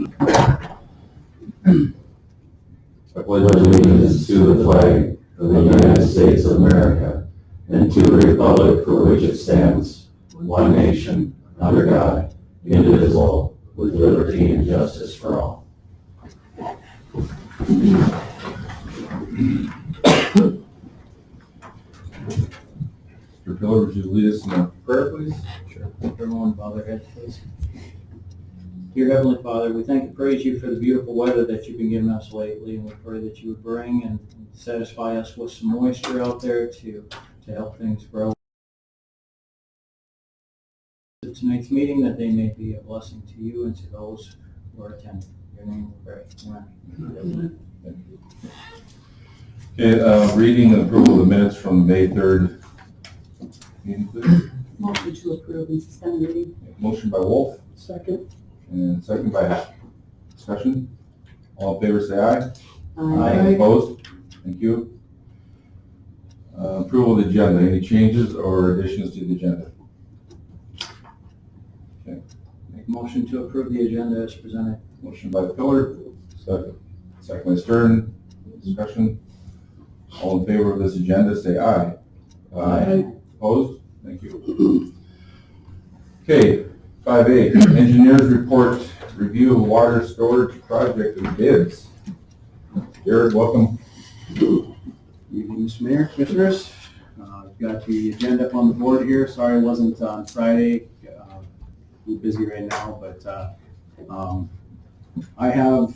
I pledge allegiance to the flag of the United States of America and to the republic for which it stands, one nation, under God, indivisible, with liberty and justice for all. Mr. Pillar, would you lead us in a prayer, please? Sure. Everyone bow their heads, please. Dear Heavenly Father, we thank and praise you for the beautiful weather that you've been giving us lately, and we pray that you would bring and satisfy us with some moisture out there to help things grow. Tonight's meeting, that they may be a blessing to you and to those who are attending. In your name we pray. Amen. Okay, reading and approval of the minutes from May 3rd meeting, please. Motion to approve and suspend reading. Motion by Wolf. Second. And second by Hack. Discussion? All in favor say aye. Aye. Opposed? Thank you. Approval of the agenda. Any changes or additions to the agenda? Okay. Make a motion to approve the agenda as presented. Motion by Pillar. Second. Second by Stern. Discussion? All in favor of this agenda say aye. Aye. Opposed? Thank you. Okay, 5A, engineers report review of water storage project and bids. Jared, welcome. Good evening, Mr. Mayor, Commissioners. I've got the agenda up on the board here. Sorry I wasn't on Friday. We're busy right now, but I have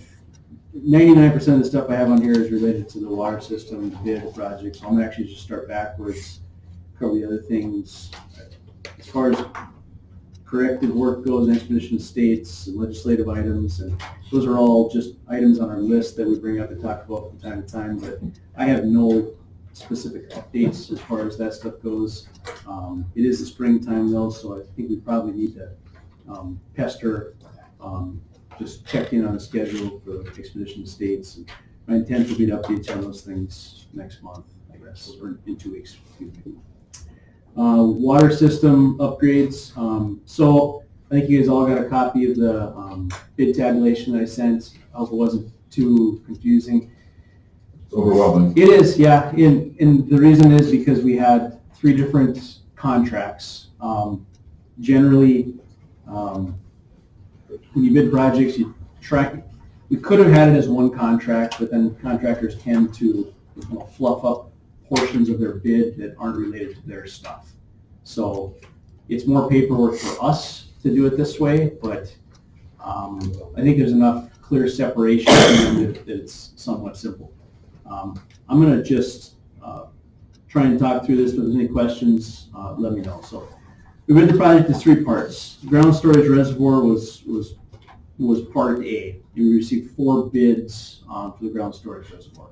99% of the stuff I have on here is related to the water system bid project. So I'm gonna actually just start backwards, cover the other things. As far as corrected work goes, expedition states, legislative items, and those are all just items on our list that we bring up and talk about from time to time, but I have no specific updates as far as that stuff goes. It is the springtime though, so I think we probably need to pester, just check in on the schedule for expedition states. And my intent will be to update you on those things next month, I guess, or in 2 weeks. Excuse me. Water system upgrades. So I think you guys all got a copy of the bid tabulation that I sent. I hope it wasn't too confusing. It's overwhelming. It is, yeah. And the reason is because we had 3 different contracts. Generally, when you bid projects, you track. We could have had it as one contract, but then contractors tend to fluff up portions of their bid that aren't related to their stuff. So it's more paperwork for us to do it this way, but I think there's enough clear separation that it's somewhat simple. I'm going to just try and talk through this, but if there's any questions, let me know. So we bid the project in 3 parts. The ground storage reservoir was part A. We received 4 bids for the ground storage reservoir.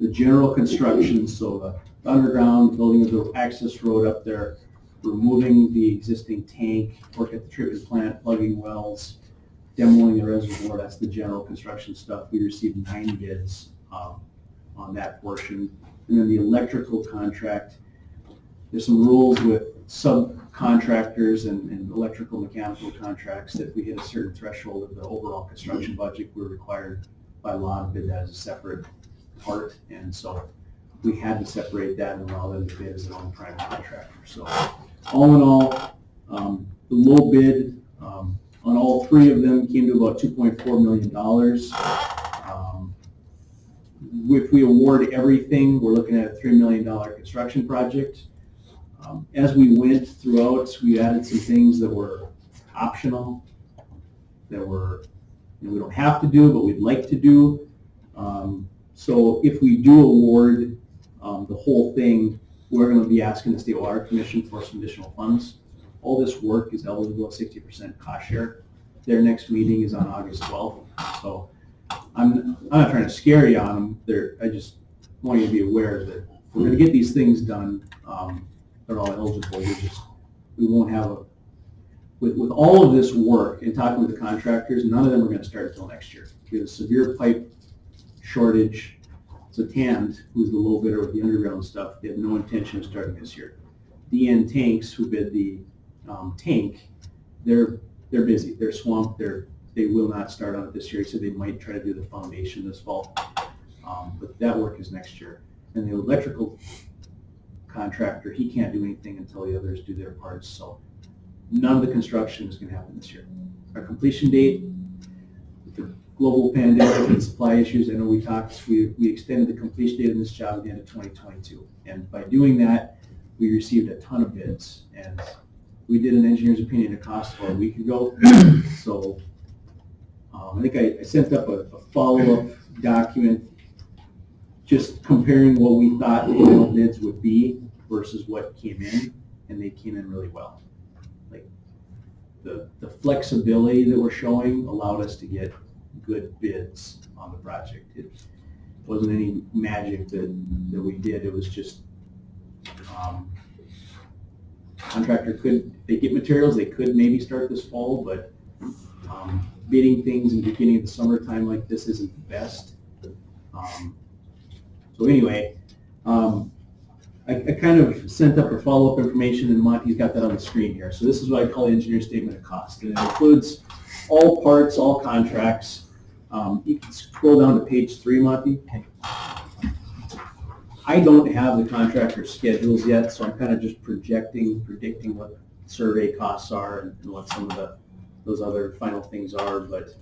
The general construction, so the underground building of the access road up there, removing the existing tank, work at the treatment plant, plugging wells, demoing the reservoir, that's the general construction stuff. We received 9 bids on that portion. And then the electrical contract, there's some rules with subcontractors and electrical mechanical contracts that if we hit a certain threshold of the overall construction budget, we're required by law to bid that as a separate part, and so we had to separate that and allow them to bid as their own prime contractor. So all in all, the low bid on all 3 of them came to about $2.4 million. If we award everything, we're looking at a $3 million construction project. As we went throughout, we added some things that were optional, that were we don't have to do, but we'd like to do. So if we do award the whole thing, we're going to be asking the State Water Commission for some additional funds. All this work is eligible at 60% cost share. Their next meeting is on August 12th. So I'm not trying to scare you on them. I just want you to be aware that if we're going to get these things done, they're all eligible. We won't have with all of this work and talking with the contractors, none of them are going to start until next year. We have a severe pipe shortage. So TAND, who's the low bidder with the underground stuff, they have no intention of starting this year. DN Tanks, who bid the tank, they're busy. They're swamped. They're they will not start on it this year, so they might try to do the foundation this fall. But that work is next year. And the electrical contractor, he can't do anything until the others do their parts, so none of the construction is gonna happen this year. Our completion date, with the global pandemic and supply issues, I know we talked, we extended the completion date of this job at the end of 2022. And by doing that, we received a ton of bids, and we did an engineer's opinion of cost about a week ago. So I think I sent up a follow-up document just comparing what we thought the final bids would be versus what came in, and they came in really well. Like the flexibility that we're showing allowed us to get good bids on the project. It wasn't any magic that we did. It was just contractor they get materials, they could maybe start this fall, but bidding things in the beginning of the summertime like this isn't the best. So anyway, I kind of sent up a follow-up information, and Monty's got that on the screen here. So this is what I call engineer statement of cost, and it includes all parts, all contracts. You can scroll down to page 3, Monty. I don't have the contractor schedules yet, so I'm kind of just predicting what survey costs are and what some of those other final things are. But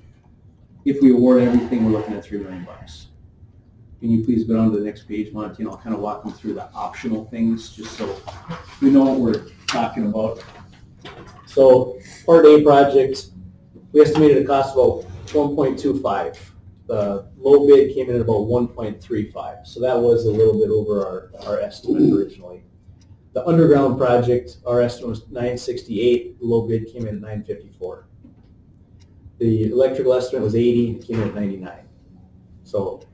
if we award everything, we're looking at $3 million. Can you please go on to the next page, Monty, and I'll kind of walk them through the optional things, just so we know what we're talking about. So, Part A project, we estimated a cost of about 1.25. The low bid came in at about 1.35, so that was a little bit over our estimate originally. The underground project, our estimate was 968, the low bid came in at 954. The electrical estimate was 80, it came in at 99. So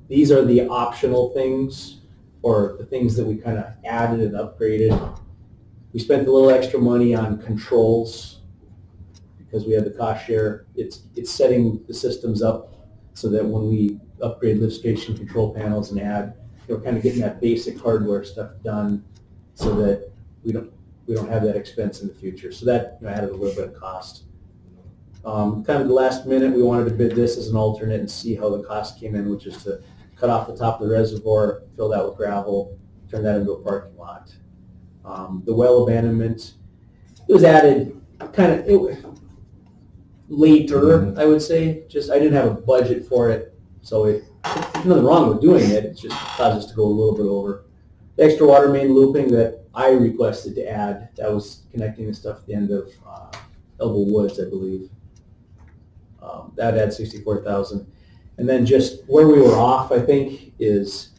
these are the optional things, or the things that we kind of added and upgraded. We spent a little extra money on controls because we had the cost share. It's setting the systems up so that when we upgrade lift station control panels and add, we're kind of getting that basic hardware stuff done so that we don't have that expense in the future. So that added a little bit of cost. Kind of the last minute, we wanted to bid this as an alternate and see how the cost came in, which is to cut off the top of the reservoir, fill that with gravel, turn that into a parking lot. The well abandonment, it was added later, I would say. Just I didn't have a budget for it, so there's nothing wrong with doing it. It just caused us to go a little bit over. The extra water main looping that I requested to add, that was connecting the stuff at the end of Elbow Woods, I believe. That had 64,000. And then just where we were off, I think, is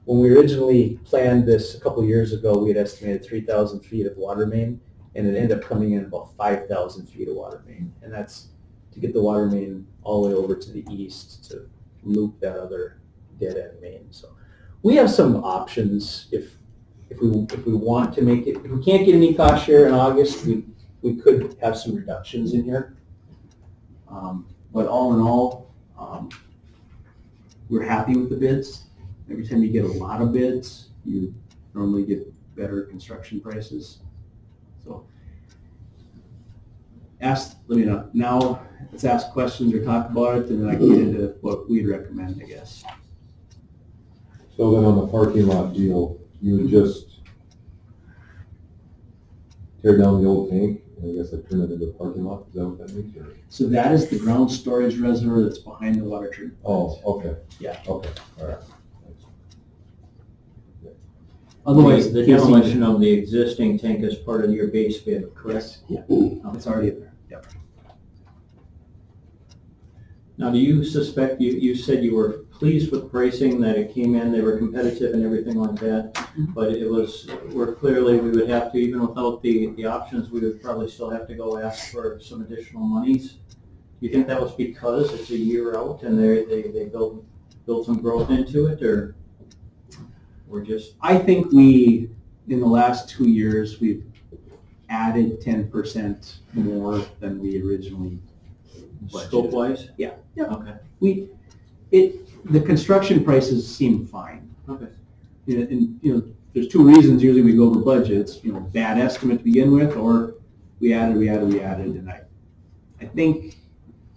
when we originally planned this a couple years ago, we had estimated 3,000 feet of water main, and it ended up coming in about 5,000 feet of water main. And that's to get the water main all the way over to the east to loop that other dead end main. So we have some options if we want to make it. If we can't get any cost share in August, we could have some reductions in here. But all in all, we're happy with the bids. Every time you get a lot of bids, you normally get better construction prices. So now let's ask questions or talk about it, and then I can get into what we'd recommend, I guess. So then on the parking lot deal, you would just tear down the old tank, and I guess like turn it into a parking lot? Is that what that means? Or? So that is the ground storage reservoir that's behind the water treatment plant. Oh, okay. Yeah. Okay, all right. Otherwise, the demolition of the existing tank is part of your base bid, correct? Yeah, it's already in there. Yep. Now, do you suspect, you said you were pleased with pricing, that it came in, they were competitive and everything like that, but we would have to, even without the options, we would probably still have to go ask for some additional monies. Do you think that was because it's a year out and they built some growth into it, or just? I think in the last 2 years, we've added 10% more than we originally budgeted. Scope-wise? Yeah. Okay. The construction prices seem fine. Okay. And there's 2 reasons usually we go over budgets. Bad estimate to begin with, or we added, and I think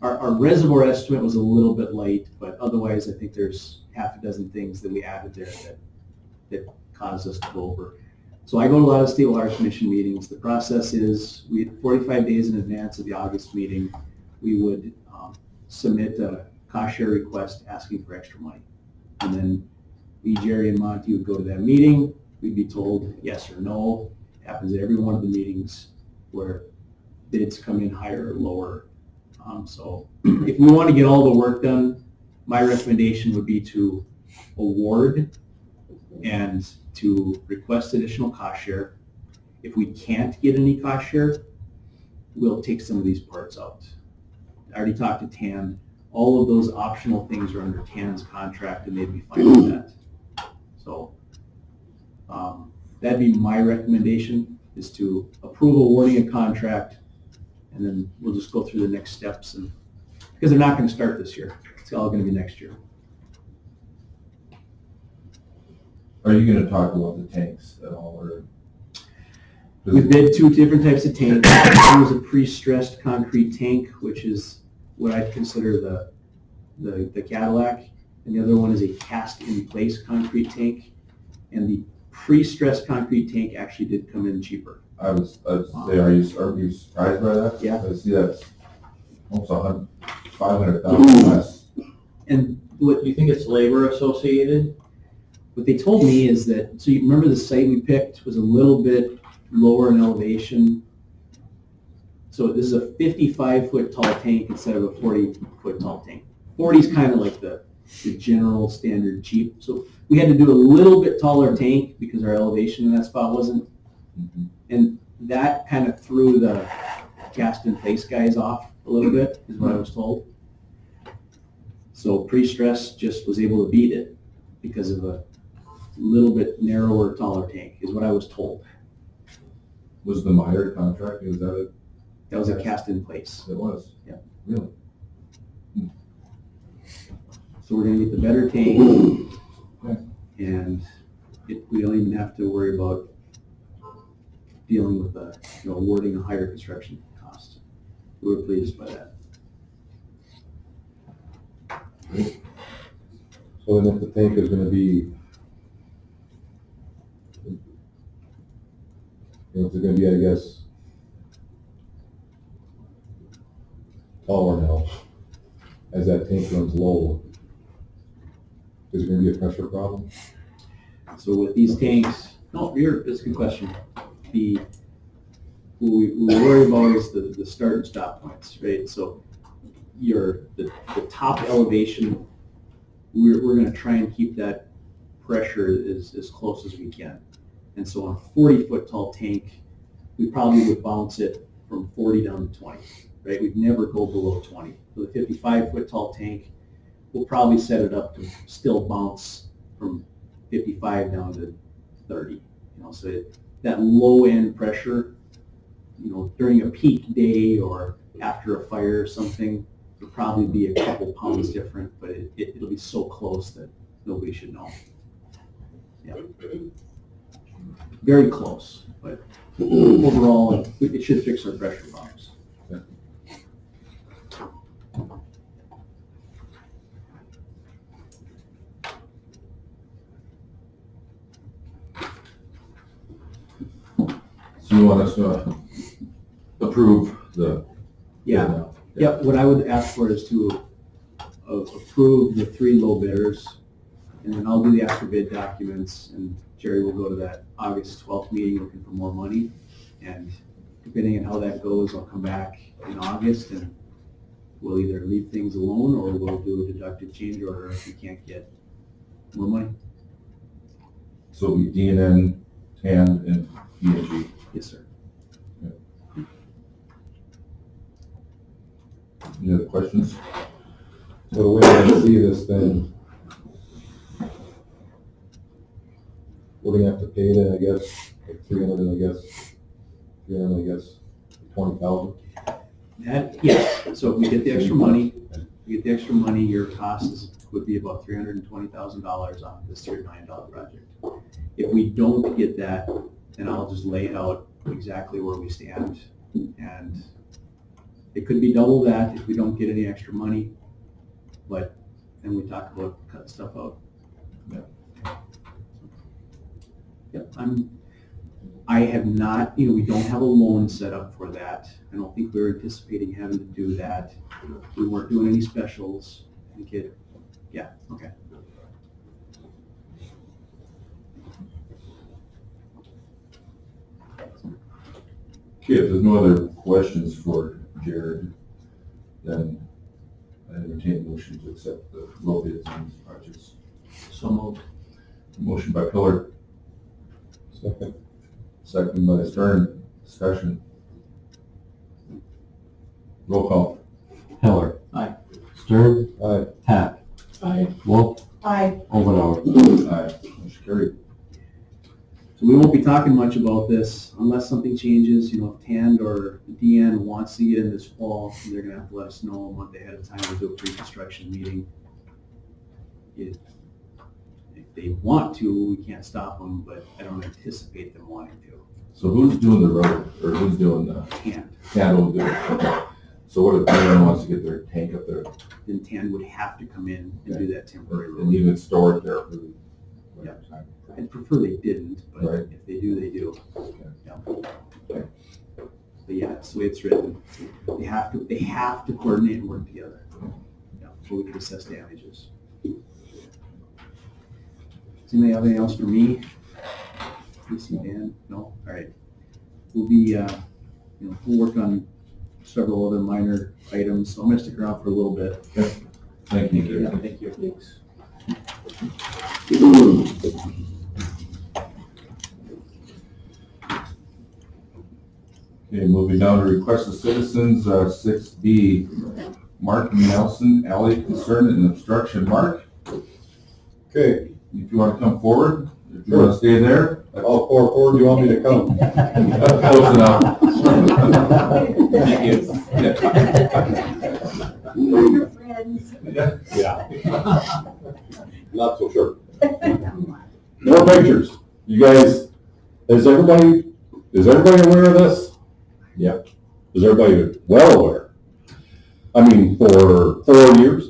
our reservoir estimate was a little bit light, but otherwise I think there's half a dozen things that we added there that caused us to go over. So I go to a lot of state water commission meetings. The process is 45 days in advance of the August meeting, we would submit a cost share request asking for extra money. And then me, Jerry, and Monty would go to that meeting. We'd be told yes or no. It happens at every one of the meetings where bids come in higher or lower. So if we want to get all the work done, my recommendation would be to award and to request additional cost share. If we can't get any cost share, we'll take some of these parts out. I already talked to Tan. All of those optional things are under Tan's contract and they'd be fine with that. So that'd be my recommendation, is to approve awarding a contract, and then we'll just go through the next steps, and because they're not going to start this year. It's all going to be next year. Are you gonna talk about the tanks at all, or? We bid 2 different types of tanks. One was a pre-stressed concrete tank, which is what I'd consider the Cadillac, and the other one is a cast-in-place concrete tank. And the pre-stressed concrete tank actually did come in cheaper. I was say, are you surprised by that? Yeah. I see that's almost $500,000 less. And Do you think it's labor associated? what they told me is that, so you remember the site we picked was a little bit lower in elevation. So this is a 55-foot tall tank instead of a 40-foot tall tank. 40 is kind of like the general standard cheap. So we had to do a little bit taller tank because our elevation in that spot wasn't. And that kind of threw the cast-in-place guys off a little bit, is what I was told. So pre-stress just was able to beat it because of a little bit narrower, taller tank, is what I was told. Was the Meyer contract, is that it? That was a cast-in-place. It was? Yeah. Really? So we're gonna get the better tank, Okay. and we don't even have to worry about dealing with awarding a higher construction cost. We were pleased by that. So then if the tank is gonna be, it's gonna be, I guess, taller now, as that tank runs low, is there gonna be a pressure problem? So with these tanks, that's a good question. What we worry about is the start and stop points, right? So the top elevation, we're gonna try and keep that pressure as close as we can. And so on a 40-foot tall tank, we probably would bounce it from 40 down to 20, right? We'd never go below 20. For the 55-foot tall tank, we'll probably set it up to still bounce from 55 down to 30. So that low end pressure, during a peak day or after a fire or something, it'll probably be a couple pounds different, but it'll be so close that nobody should know. Yeah. Very close, but overall, it should fix our pressure problems. So you want us to approve the? Yeah. Yep, what I would ask for is to approve the 3 low bidders, and then I'll do the extra bid documents, and Jerry will go to that August 12th meeting looking for more money. And depending on how that goes, I'll come back in August, and we'll either leave things alone or we'll do a deductive change order if we can't get more money. So we DNN, TAN, and E&G. Yes, sir. Any other questions? So the way I see this then, we're gonna have to pay then, I guess, like 300, I guess, 20,000. Yes, so if we get the extra money, your cost would be about $320,000 on this $3 million project. If we don't get that, then I'll just lay out exactly where we stand, and It could be double that if we don't get any extra money, but then we talk about cutting stuff out. Yep, I have not, we don't have a loan set up for that. I don't think we were anticipating having to do that. We weren't doing any specials. I think okay. Okay, if there's no other questions for Jared, then I entertain a motion to accept the low bids on these projects. So moved. Motion by Pillar, Second. second by Stern. Discussion. Roll call. Heller. Aye. Stern. Aye. Hack. Aye. Wolf. Aye. Omenauer. Aye. Motion carried. So we won't be talking much about this unless something changes, if TAND or DN wants to get in this fall, they're gonna have to let us know a month ahead of time. We'll do a pre-construction meeting. If they want to, we can't stop them, but I don't anticipate them wanting to. So who's doing the road, or who's doing the TAND, TAND will do it? Okay. So what if anyone wants to get their tank up there then TAND would have to come in and do that temporary and road. even store it there for the winter time? I'd prefer they didn't, but Right. if they do, they do. Okay. Yeah. Okay. But yeah, it's the way it's written. They have to coordinate and work together. Yeah, so we can assess damages. Does anybody have anything else for me? You see Dan? No? All right. We'll be, we'll work on several other minor items, so I'm gonna stick around for a little bit. Thank you, Jared. Yeah, thank you. Thanks. Okay, moving down to request of citizens, 6B, Mark Nelson, alley concern and obstruction. Mark, Okay, if you want to come forward, if you want to stay there, all four forward, you want me to come? that's close enough. Thank you. We're your friends. Yeah. Not so sure. More pictures. You guys, is everybody aware of this? Yeah. Is everybody well aware? I mean, for 4 years?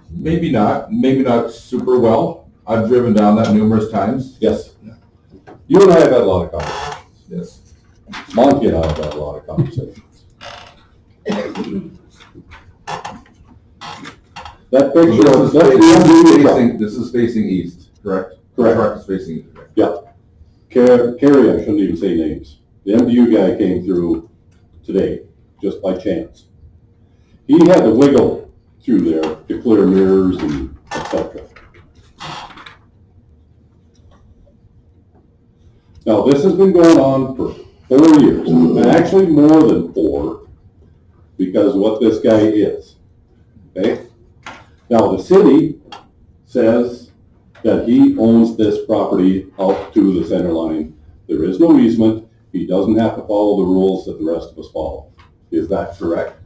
Maybe not super well. I've driven down that numerous times. Yes. You and I have had a lot of conversations. Yes. Monty and I have had a lot of conversations. That picture, that's the MDU truck. This is facing east, correct? Correct. The truck is facing east. correct? Yeah. Kerry, I shouldn't even say names. The MDU guy came through today, just by chance. He had to wiggle through there to clear mirrors and et cetera. Now, this has been going on for 4 years, and actually more than 4, because of what this guy is, okay? Now, the city says that he owns this property out to the center line. There is no easement. He doesn't have to follow the rules that the rest of us follow. Is that correct?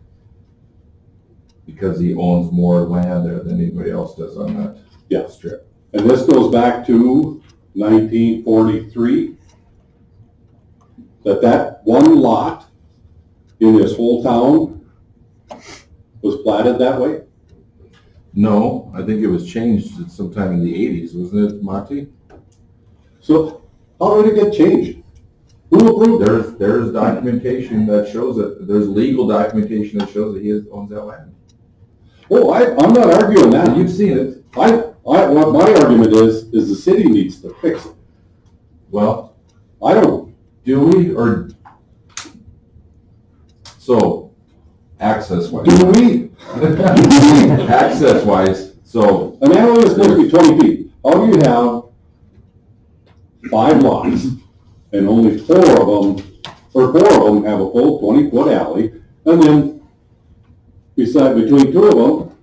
Because he owns more land there than anybody else does on that Yes. strip. And this goes back to 1943, that one lot in this whole town was platted that way. No, I think it was changed at sometime in the 80s, wasn't it, Monty? So how did it get changed? Who approved it? There's documentation that shows it. There's legal documentation that shows that he owns that land. Oh, I'm not arguing that. And you've seen it. What my argument is the city needs to fix it. Well, I don't. do we, or, so, access-wise. Do we? Access-wise, so, An alley is supposed to be 20 feet. How do you have 5 lots and only 4 of them have a full 20-foot alley, and then between 2 of them,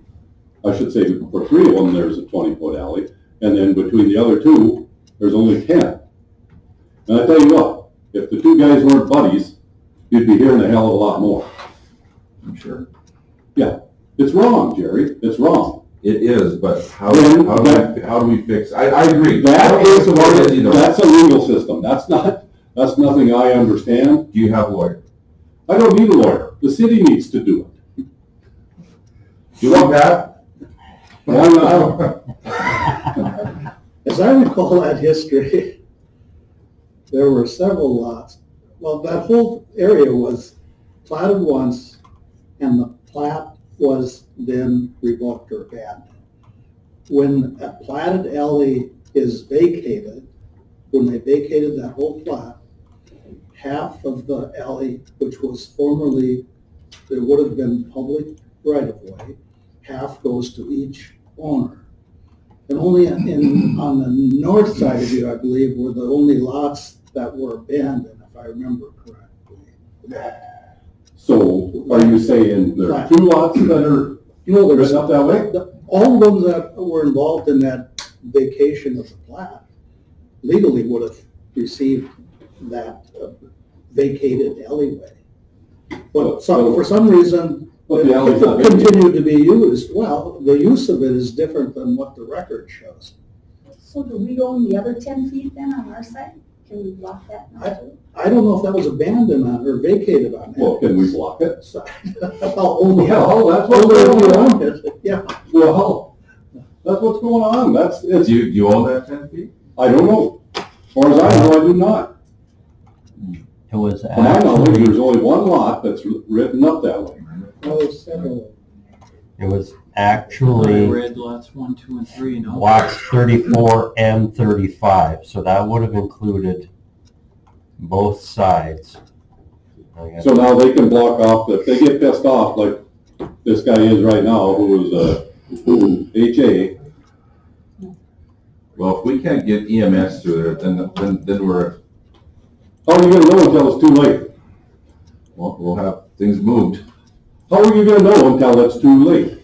I should say for 3 of them, there's a 20-foot alley, and then between the other 2, there's only 10. And I tell you what, if the 2 guys weren't buddies, you'd be hearing a hell of a lot more. I'm sure. Yeah, it's wrong, Jerry, it's wrong. It is, but how Then do we fix, I agree. That is, either. that's a legal system, that's nothing I understand. Do you have a lawyer? I don't need a lawyer, the city needs to do it. You want that? Why not? As I recall that history, there were several lots. Well, that whole area was platted once, and the plat was then revoked or abandoned. When a platted alley is vacated, when they vacated that whole plat, half of the alley, which was formerly, there would have been public right-of-way, half goes to each owner. And only on the north side of you, I believe, were the only lots that were abandoned, if I remember correctly. So are you saying there are 2 lots that are No, there's written up that way? all of them that were involved in that vacation of the plat legally would have received that vacated alleyway. But for some reason, But the alley's not it continued to be used. Well, the use of it is different than what the record shows. So do we own the other 10 feet then on our side? Can we block that now too? I don't know if that was abandoned on or vacated on Well, that can we block it? side. Well, only Well, that's only what's if going you on. own it, yeah. Well, that's what's going on. It's, Do you own that 10 feet? I don't know. As far as I know, I do not. It was To my knowledge, actually, there's only 1 lot that's written up that way. Oh, several. it was I actually read lots 1, 2, and 3, no? lots 34 and 35, so that would have included both sides. I guess. So now they can block off, if they get pissed off, like this guy is right now, who is HA, Well, if we can't get EMS through there, then we're, how are you gonna know until it's too late? we'll have things moved. How are you gonna know until it's too late?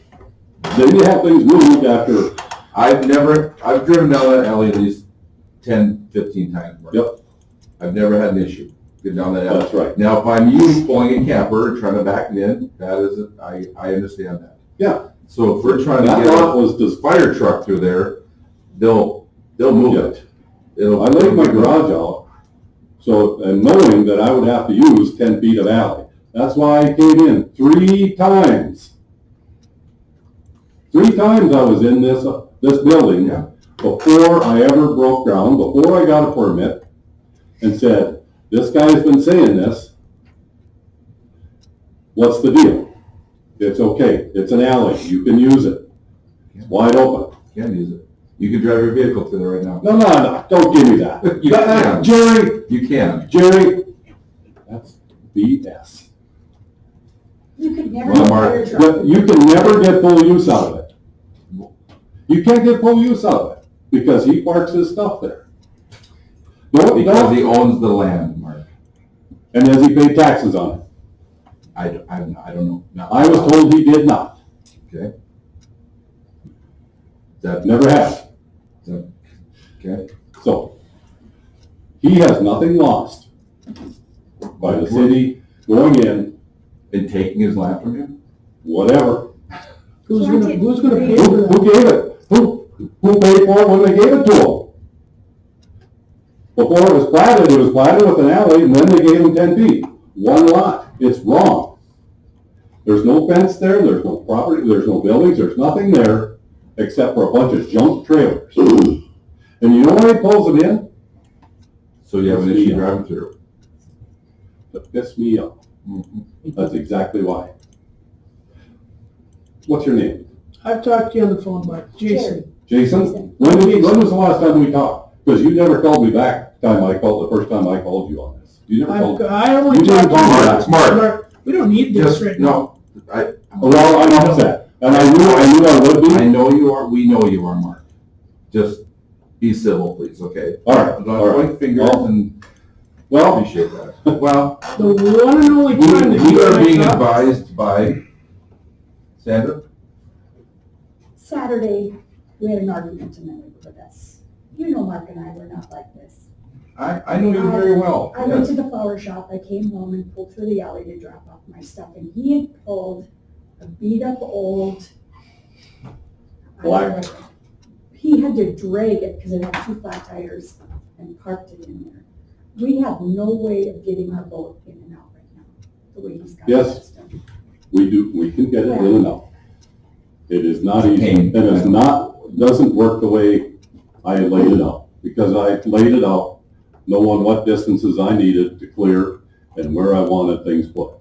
Then you have things moved after, I've driven down that alley at least 10, 15 times. Mark. Yep. I've never had an issue getting down that alley. that's right. Now, if I'm you pulling a camper and trying to back it in, that is, I understand that. Yeah. So if we're trying to That get lot a was just, fire truck through there, they'll move Yeah. it. It'll. I laid my garage out, so, and knowing that I would have to use 10 feet of alley. That's why I came in 3 times. 3 times I was in this building Yeah. before I ever broke ground, before I got a permit, and said, this guy's been saying this. What's the deal? It's okay. It's an alley. You can use it. It's wide open. Can't use it. You can drive your vehicle through there right now. No, don't give me that. You can. Jerry, that's BS. You could never Well, get Mark, fire truck. But you can never get full use out of it. You can't get full use out of it, because he parks his stuff there. Because he owns the land, Mark. And does he pay taxes on it? I don't know. No. I was told he did not. Okay. That, Never has. okay. So, he has nothing lost by the city going in, And taking his land from him? whatever. Who's Can't gonna it pay be- for that? Who gave it? Who paid for it when they gave it to him? Before it was platted with an alley, and then they gave him 10 feet. 1 lot. It's wrong. There's no fence there, there's no property, there's no buildings, there's nothing there except for a bunch of junk trailers. And you know why he pulls them in? So you have an issue driving through? To piss me off. That's exactly why. What's your name? I've talked to you on the phone, Mark. Jason. Jason? When was the last time we talked? Because you never called me back the first time I called you on this. You never called. I only You didn't talked to call me you. back. Mark, We don't need this just, right now. no, Well, I'm upset. And I knew I would I be. know you are, we know you are, Mark. Just be civil, please, okay? All right, Don't all right. point fingers and Well, appreciate that. Well, The one and only time that we you are and I being talked- advised by Sandra? Saturday, we had an argument in the neighborhood. That's, you know, Mark and I were not like this. I know you very well. I went Yes. to the flower shop, I came home and pulled through the alley to drop off my stuff, and he had pulled a beat-up old. Black. He had to drag it because it had 2 flat tires and parked it in there. We have no way of getting our boat in and out right now, the way he's got it. Yes. we can get it in and out. It is not easy, and it's not, doesn't work the way I had laid it out, because I laid it out knowing what distances I needed to clear and where I wanted things put.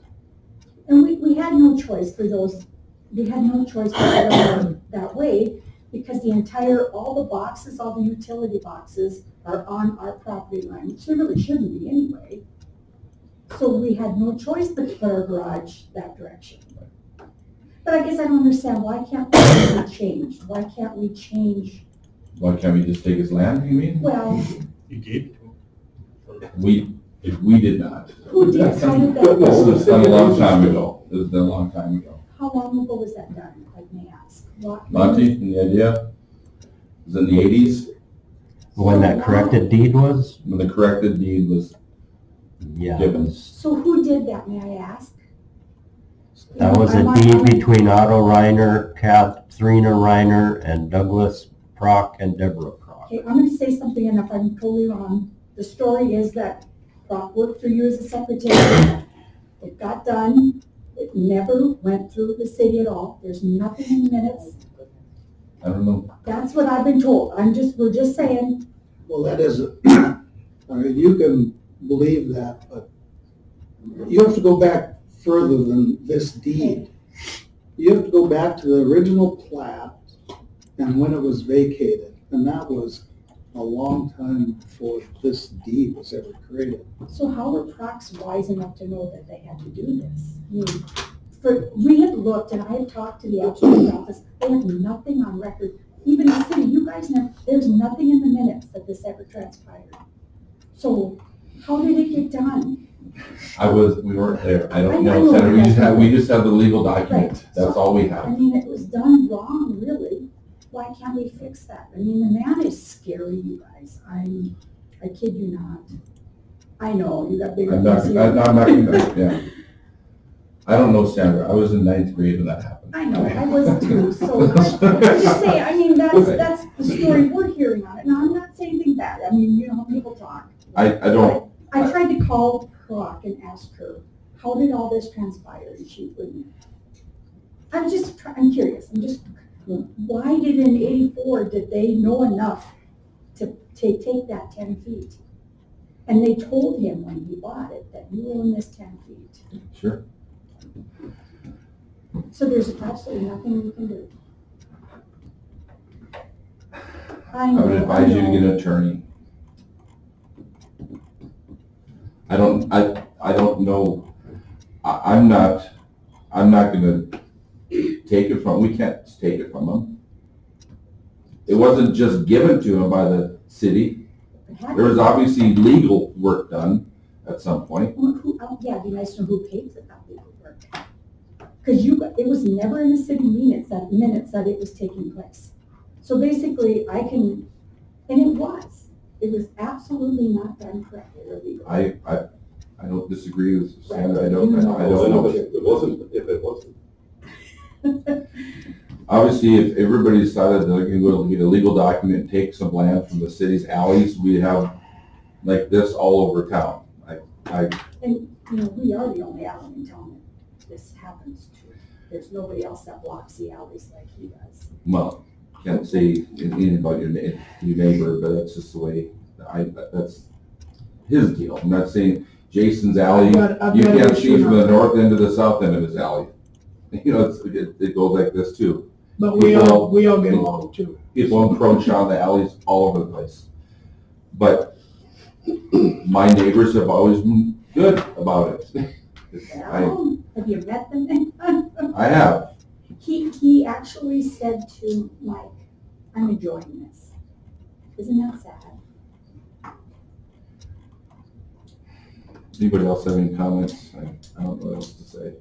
And we had no choice for those, we had no choice to put them that way, because the entire, all the boxes, all the utility boxes are on our property line, which they really shouldn't be anyway. So we had no choice but to put our garage that direction. But I guess I don't understand, why can't we be changed? Why can't we change? Why can't we just take his land, you mean? Well, You gave it to him. We did not. who did, how did This that, was done a long time ago. It was done a long time ago. how long ago was that done, if I may ask? What- Monty, any idea? It was in the 80s When that corrected deed was? when the corrected deed was Yeah. given. So who did that, may I ask? That was a I'm deed on- between Otto Reiner, Katharina Reiner, and Douglas Prock and Deborah Prock. Okay, I'm gonna say something, and if I'm totally wrong, the story is that Brock worked for you as a secretary. It got done, it never went through the city at all, there's nothing in the minutes. I don't know. That's what I've been told, we're just saying, Well, that is, I mean, you can believe that, but you have to go back further than this deed. You have to go back to the original plat and when it was vacated, and that was a long time before this deed was ever created. so how were Prox wise enough to know that they had to do this? I mean, we had looked, and I had talked to the attorney's office, they have nothing on record, even the city, you guys never, there's nothing in the minutes that this ever transpired. So, how did it get done? We weren't there. I don't I know. know. Senator. We just have the legal document. Right. That's all we I have. mean, it was done wrong, really. Why can't we fix that? I mean, the man is scary, you guys. I kid you not. I know, you got bigger I'm not, things I'm here. not gonna, yeah. I don't know Sandra. I was in 9th grade when that happened. I know, I was too, so I'm just saying, I mean, that's the story we're hearing on it. Now, I'm not saying anything bad. I mean, you know how people talk. I don't, I tried to call Croc and ask her, how did all this transpire? And she wouldn't. I'm curious, why did in 84, did they know enough to take that 10 feet? And they told him when he bought it that you own this 10 feet. sure. So there's absolutely nothing we can do. I I would advise you to get know. an attorney. I don't know, I'm not gonna take it from, we can't take it from them. It wasn't just given to him by the city. There was obviously legal work done at some point. Yeah, it'd be nice to know who paid for that legal work. Because it was never in the city minutes that it was taking place. So basically, and it was absolutely not done correctly or legally. I don't disagree with Sandra, I Right. don't know. If it wasn't. Obviously, if everybody decided they're gonna go get a legal document and take some land from the city's alleys, we have like this all over town. And, we are the only alley in town that this happens to. There's nobody else that blocks the alleys like he does. Well, can't say anything about your neighbor, but that's just the way, that's his deal. I'm not saying Jason's alley, I've you got an can't see issue from the now. north end to the south end of his alley. It goes like this too. But we all get along too. People encroach on the alleys all over the place. But my neighbors have always been good about it. Well, have you met them? I have. He actually said to Mike, I'm enjoying this. Isn't that sad? Anybody else have any comments? I don't know what else to say.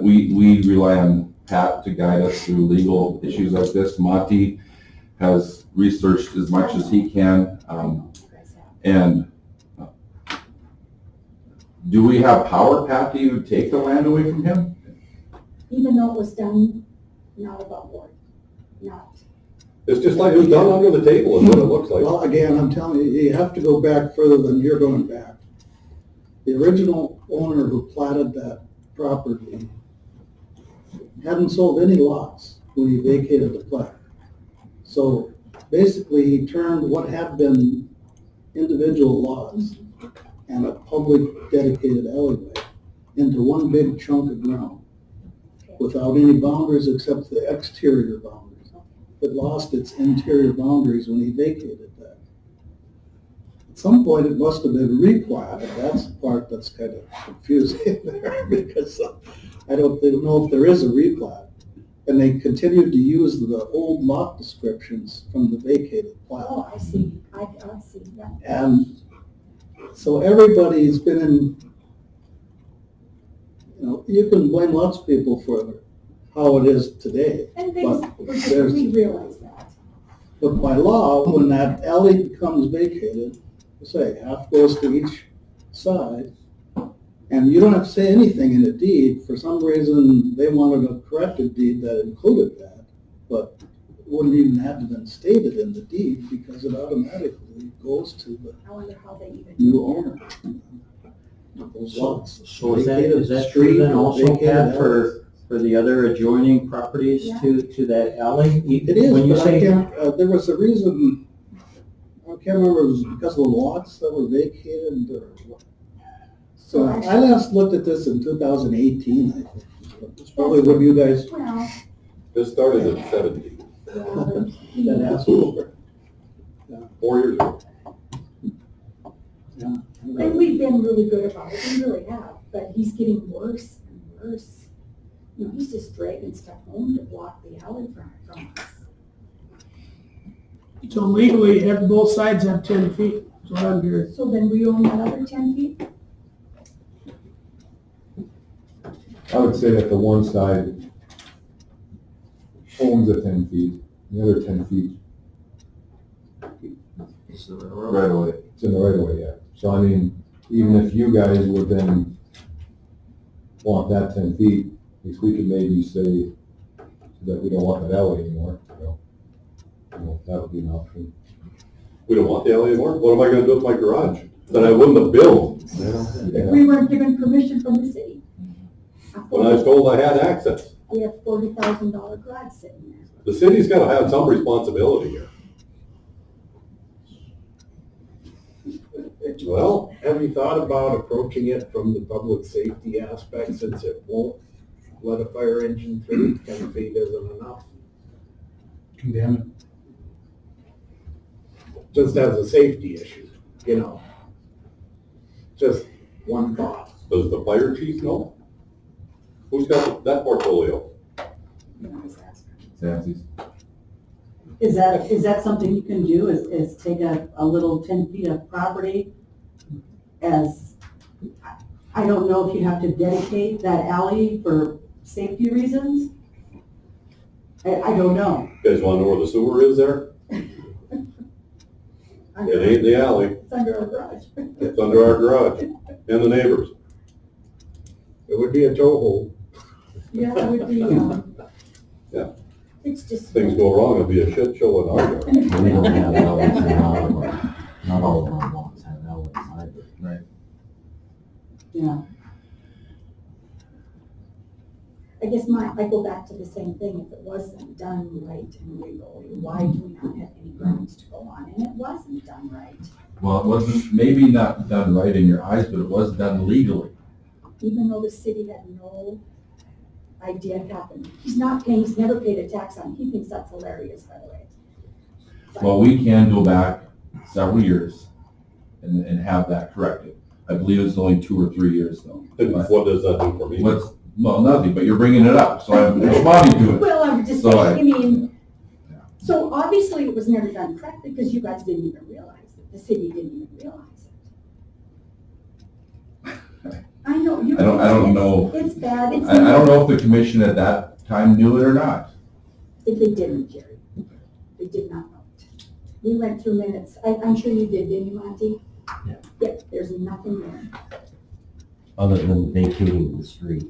We rely on Pat to guide us through legal issues like this. Monty has researched as much as he can. I know you guys have. And do we have power, Pat, to even take the land away from him? Even though it was done not above board, not. It's just like it was done under the table is what it looks like. Well, again, I'm telling you, you have to go back further than you're going back. The original owner who platted that property hadn't sold any lots when he vacated the plat. So basically, he turned what had been individual lots and a public dedicated alleyway into one big chunk of ground without any boundaries except the exterior boundaries. It lost its interior boundaries when he vacated that. At some point, it must have been replatted. That's the part that's kind of confusing there because I don't know if there is a replat. And they continued to use the old lot descriptions from the vacated plat. Oh, I see, I see, yeah. And so everybody's been in, you can blame lots of people for how it is today. And But we realize that. But by law, when that alley becomes vacated, say half goes to each side, and you don't have to say anything in a deed. For some reason, they wanted a corrected deed that included that, but it wouldn't even have to been stated in the deed because it automatically goes to the I wonder how they even. new owner. Those lots. So is that Vacated true street then or also, vacated Pat, alleys. for the other adjoining properties Yeah. to that alley? It is, When you but I say, can't, there was a reason, I can't remember, if it was because of the lots that were vacated or what. So I last looked at this in 2018, I think. It's probably when you guys Well, This started in 70, got asked for. 4 years ago. and we've been really good about it, we really have, but he's getting worse and worse. He's just dragging stuff home to block the alley from us. So legally, both sides have 10 feet, is what I'm hearing. So then we own that other 10 feet? I would say that the one side owns the 10 feet, the other 10 feet, Right away. it's in the right of way, yeah. So I mean, even if you guys would then want that 10 feet, at least we could maybe say that we don't want that alley anymore, that would be an option. We don't want the alley anymore? What am I gonna do with my garage that I wouldn't have built If we weren't given permission from the city. when I was told I had access? We have $40,000 garage sitting there. The city's gotta have some responsibility here. Well, have you thought about approaching it from the public safety aspect, since it won't let a fire engine through? 10 feet isn't enough, Condemn it. just as a safety issue, Just one thought. Does the fire chief know? Who's got that portfolio? Sansies. Is that something you can do, is take a little 10 feet of property as, I don't know if you have to dedicate that alley for safety reasons? I don't know. You guys wanna know where the sewer is there? It ain't the alley, It's under our garage. it's under our garage and the neighbors. It would be a toehold. Yeah, it would be, Yeah. It's just. Things go wrong, it'll be a shit show in our yard. We don't have alleys in all of our, not all of our lots have alleys either. Right. Yeah. I guess I go back to the same thing, if it wasn't done right and legally, why do we not have any grounds to go on? And it wasn't done right, Well, it wasn't, maybe not done right in your eyes, but it was done legally. even though the city had no idea it happened. He's never paid a tax on it. He thinks that's hilarious, by the way. But- Well, we can go back several years and have that corrected. I believe it's only 2 or 3 years though. And what does that do for me? Well, nothing, but you're bringing it up, so I'm responding to it. Well, I'm just So saying, I- I mean, Yeah. so obviously it was never done correctly because you guys didn't even realize it. The city didn't even realize it. I know. I don't know. It's bad. It's. I don't know if the commission at that time knew it or not. They didn't, Jerry. They did not know it. We went through minutes. I'm sure you did, didn't you, Monty? Yeah. Yeah, there's nothing there. Other than vacating the street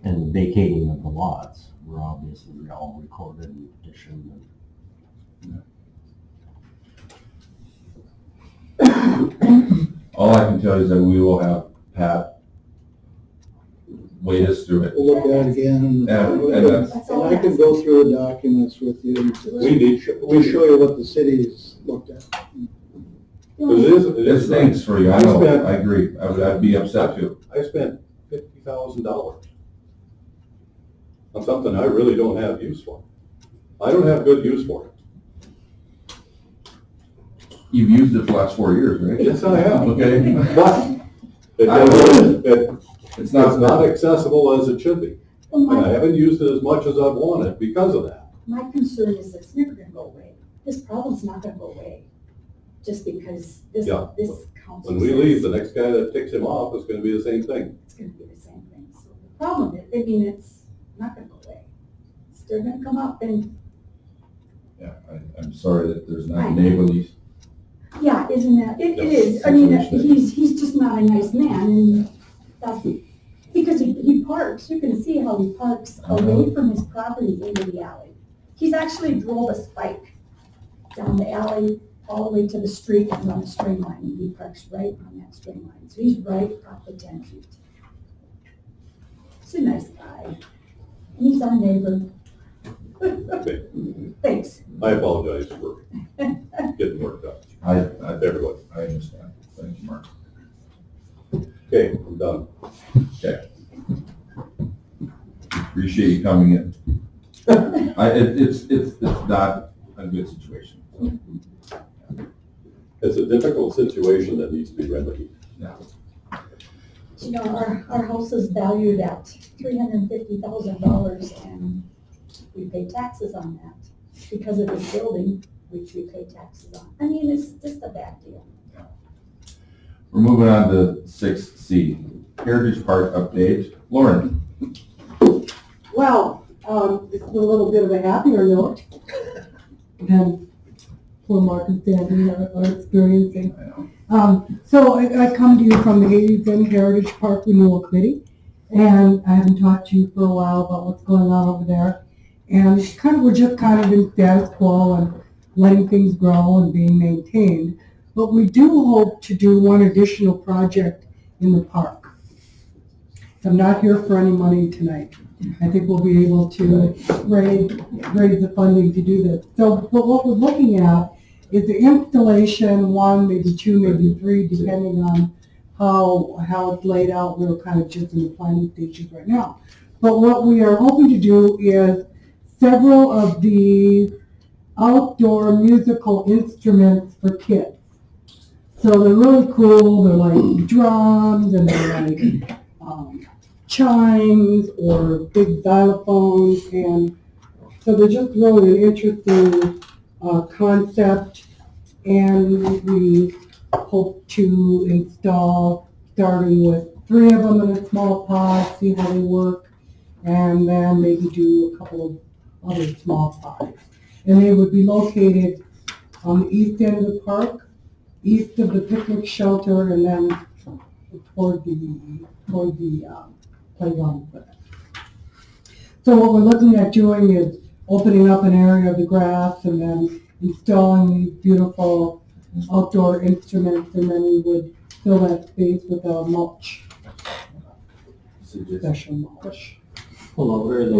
and vacating of the lots, were obviously all recorded and petitioned. All I can tell you is that we will have Pat wade us through it. We'll look at it again. And that's, That's all And I can go through the documents with you. We'll show you what the city's looked at. it stinks for you, I know, I agree, I'd be upset too. I spent $50,000 on something I really don't have use for. I don't have good use for it. You've used it for the last 4 years, right? Yes, I have. Okay. But It's it's not not, accessible as it should be. Well, And I haven't used it as much as I've wanted because of that. my concern is it's never gonna go away. This problem's not gonna go away. Just because this Yeah. council. When we leave, the next guy that takes him off is gonna be the same thing. It's gonna be the same thing. So the problem is, I mean, it's not gonna go away. They're gonna come up and, yeah, I'm sorry that there's not neighborly. yeah, isn't that, it Yeah. is. I mean, he's just not a nice man and that's, because he parks, you can see how he parks away from his property into the alley. He's actually drove a spike down the alley all the way to the street and on the string line, and he parks right on that string line. So he's right off the 10 feet. He's a nice guy. And he's our neighbor. Okay. Thanks. I apologize for getting worked up. Everybody. I understand, thank you, Mark. Okay, I'm done. Okay. Appreciate you coming in. It's not a good situation. It's a difficult situation that needs to be remedied. You know, our house is valued at $350,000 and we pay taxes on that because of this building, which we pay taxes on. I mean, it's just a bad deal. We're moving on to 6C, Heritage Park update. Lauren? Well, it's a little bit of a happier note than poor Mark and Sandy are experiencing. So I come to you from the Hazen Heritage Park Renewal Committee, and I haven't talked to you for a while about what's going on over there. And we're just kind of in status quo and letting things grow and being maintained. But we do hope to do one additional project in the park. I'm not here for any money tonight. I think we'll be able to raise the funding to do this. So what we're looking at is the installation, 1, maybe 2, maybe 3, depending on how it's laid out. We're kind of just in the planning stages right now. But what we are hoping to do is several of these outdoor musical instruments for kids. So they're really cool. They're like drums and they're like chimes or big xylophones, and so they're just really an interesting concept, and we hope to install, starting with 3 of them in a small pod, see how they work, and then maybe do a couple of other small pods. And they would be located on the east end of the park, east of the picnic shelter, and then toward the playground. So what we're looking at doing is opening up an area of the grass and then installing these beautiful outdoor instruments, and then we would fill that space with a mulch, special mulch. How loud are they?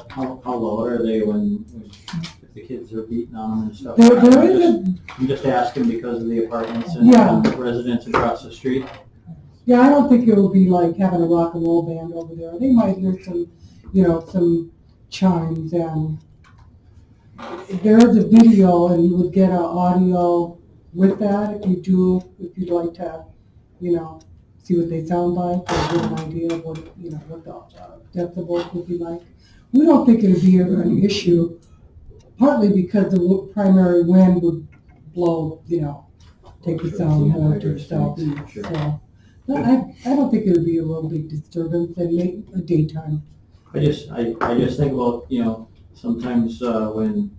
How loud are they when if the kids are beating on them and stuff? I'm just asking because of the apartments and residents across the street. Yeah, I don't think it will be like having a rock and roll band over there. They might hear some, some chimes, and there's a video, and you would get an audio with that if you'd like to, see what they sound like, or get an idea of what the decibels would be like. We don't think it'd be an issue, partly because the primary wind would blow, take the sound more to southeast. So I don't think it would be a real big disturbance and make a daytime. I just think about, sometimes when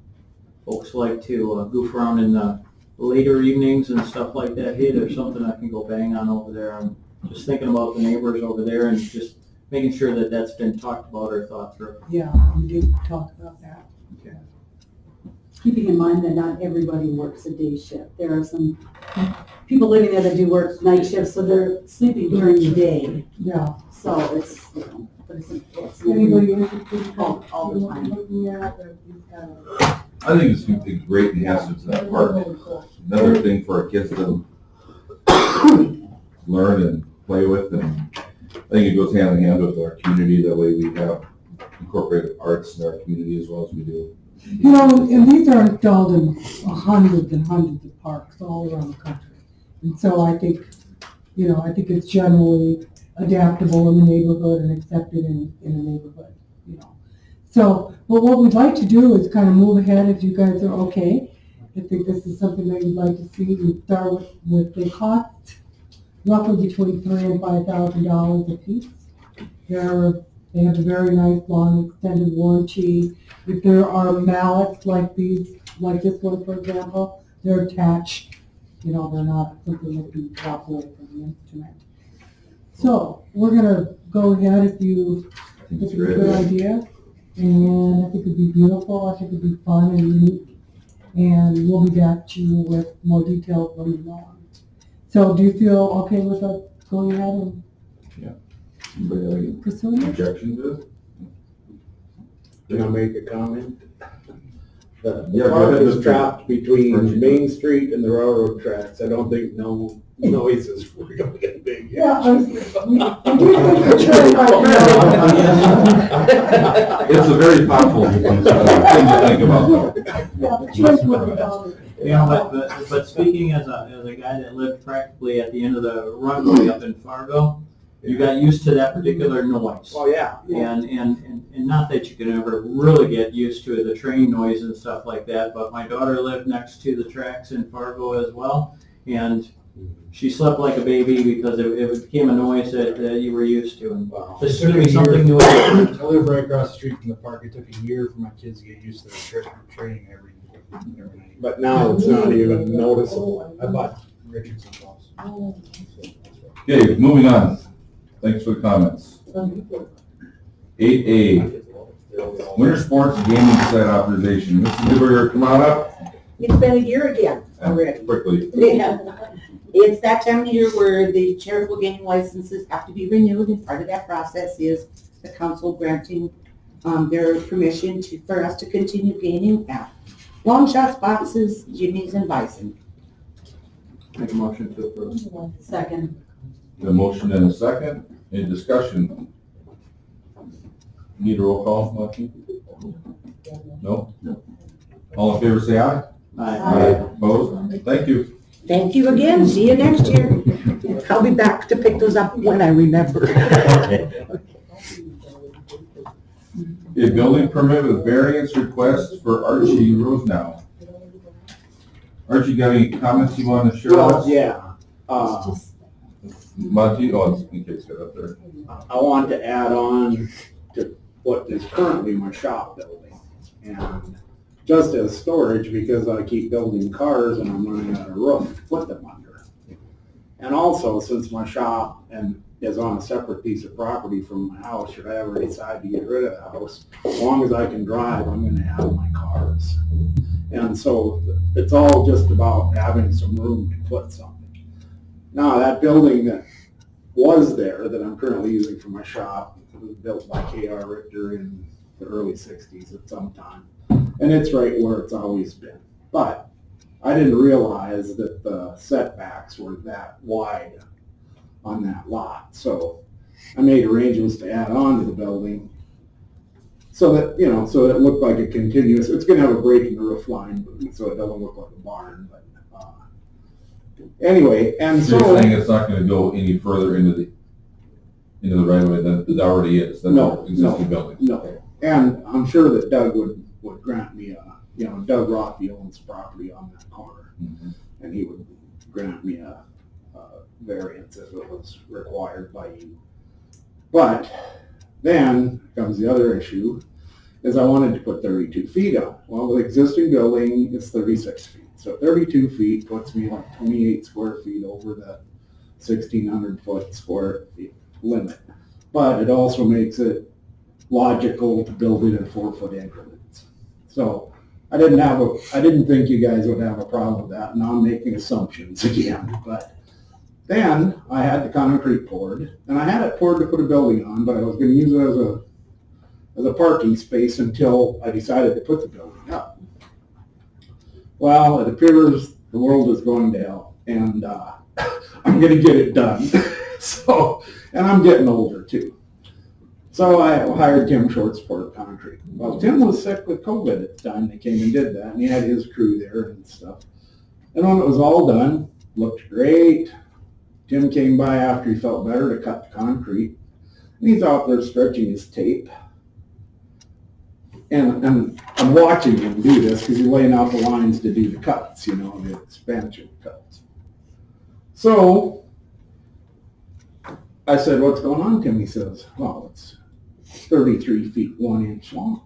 folks like to goof around in the later evenings and stuff like that, hey, there's something I can go bang on over there. I'm just thinking about the neighbors over there and just making sure that that's been talked about or thought through. Yeah, we did talk about that. Keeping in mind that not everybody works a day shift. There are some people living there that do work night shifts, so they're sleeping during the day. Yeah. So it's, you know, but it's Anybody interested in all the time. looking at it, you've got a- I think it's great enhancements to that park. Another thing for our kids to learn and play with, and I think it goes hand in hand with our community. That way we have incorporated arts in our community as well as we do. You know, and these are installed in hundreds and hundreds of parks all around the country. And so I think, you know, I think it's generally adaptable in the neighborhood and accepted in the neighborhood, you know. So, but what we'd like to do is kind of move ahead if you guys are okay. I think this is something that you'd like to see. We start with the cost, roughly between $3,000 and $5,000 a piece. They have a very nice, long, extended warranty. If there are mallets like these, like this one, for example, they're attached. You know, they're not something that can drop away from the instrument. So, we're gonna go ahead if you think it's a good idea. And I think it'd be beautiful. I think it'd be fun and unique. And we'll be back to you with more details when we know on it. So, do you feel okay with us going ahead and Anybody have any pursuing it? objection to it? Can I make a comment? The Yeah, go park ahead, is Mr. trapped between Main Street and the railroad tracks. I don't think no noises were gonna get big. Yeah, It's a very thoughtful thing to think about. But speaking as a guy that lived practically at the end of the runway up in Fargo, you got used to that particular noise. Oh, yeah. And not that you can ever really get used to the train noise and stuff like that, but my daughter lived next to the tracks in Fargo as well, and she slept like a baby because it became a noise that you were used to. And this is going to be something new. I live right across the street from the park. It took a year for my kids to get used to the training every night. But now it's not even noticeable. I bought Richardson's house. Okay, moving on. Thanks for the comments. 8A, winter sports gaming site authorization. Mrs. Newberger, come on up. It's been a year again already. Quickly. Yeah. It's that time of year where the charitable gaming licenses have to be renewed, and part of that process is the council granting their permission for us to continue gaming at long shots, boxes, jimmies, and bison. Make a motion to approve. Second. The motion and a second. Any discussion? Need a roll call, Monty? No? All in favor, say aye. Aye. Opposed? Thank you. Thank you again. See you next year. I'll be back to pick those up when I remember. A building permit with variance request for Archie Rosenow. Archie, got any comments you want to share with Well, us? yeah. Monty, oh, it's in case it's up there. I want to add on to what is currently my shop building. And just as storage, because I keep building cars and I'm running out of roof to put them under. And also, since my shop is on a separate piece of property from my house, should I ever decide to get rid of the house, as long as I can drive, I'm gonna have my cars. And so it's all just about having some room to put something. Now, that building that was there, that I'm currently using for my shop, was built by K.R. Richter in the early 60s at some time. And it's right where it's always been. But I didn't realize that the setbacks were that wide on that lot. So I made arrangements to add on to the building so that, you know, so that it looked like a continuous, it's gonna have a break in the roof line, so it doesn't look like a barn, but anyway, and So so. you're saying it's not gonna go any further into the right of way than it already is? That's No, an existing building? No, and I'm sure that Doug would grant me Doug Rothie owns property on that corner, and he would grant me a variance if it was required by you. But then comes the other issue, is I wanted to put 32 feet on. Well, the existing building is 36 feet, so 32 feet puts me like 28 square feet over the 1,600 square feet limit. But it also makes it logical to build it in 4-foot increments. So I didn't think you guys would have a problem with that, now I'm making assumptions again, but then I had the concrete poured, and I had it poured to put a building on, but I was gonna use it as a parking space until I decided to put the building up. Well, it appears the world is going to hell, and I'm gonna get it done. So, and I'm getting older too. So I hired Tim Shorts to pour concrete. Well, Tim was sick with COVID at the time they came and did that, and he had his crew there and stuff. And when it was all done, looked great. Tim came by after he felt better to cut the concrete, and he's out there stretching his tape. And I'm watching him do this because he's laying out the lines to do the cuts, you know, the expansion cuts. So I said, "What's going on, Tim?" He says, "Well, it's 33 feet 1 inch long."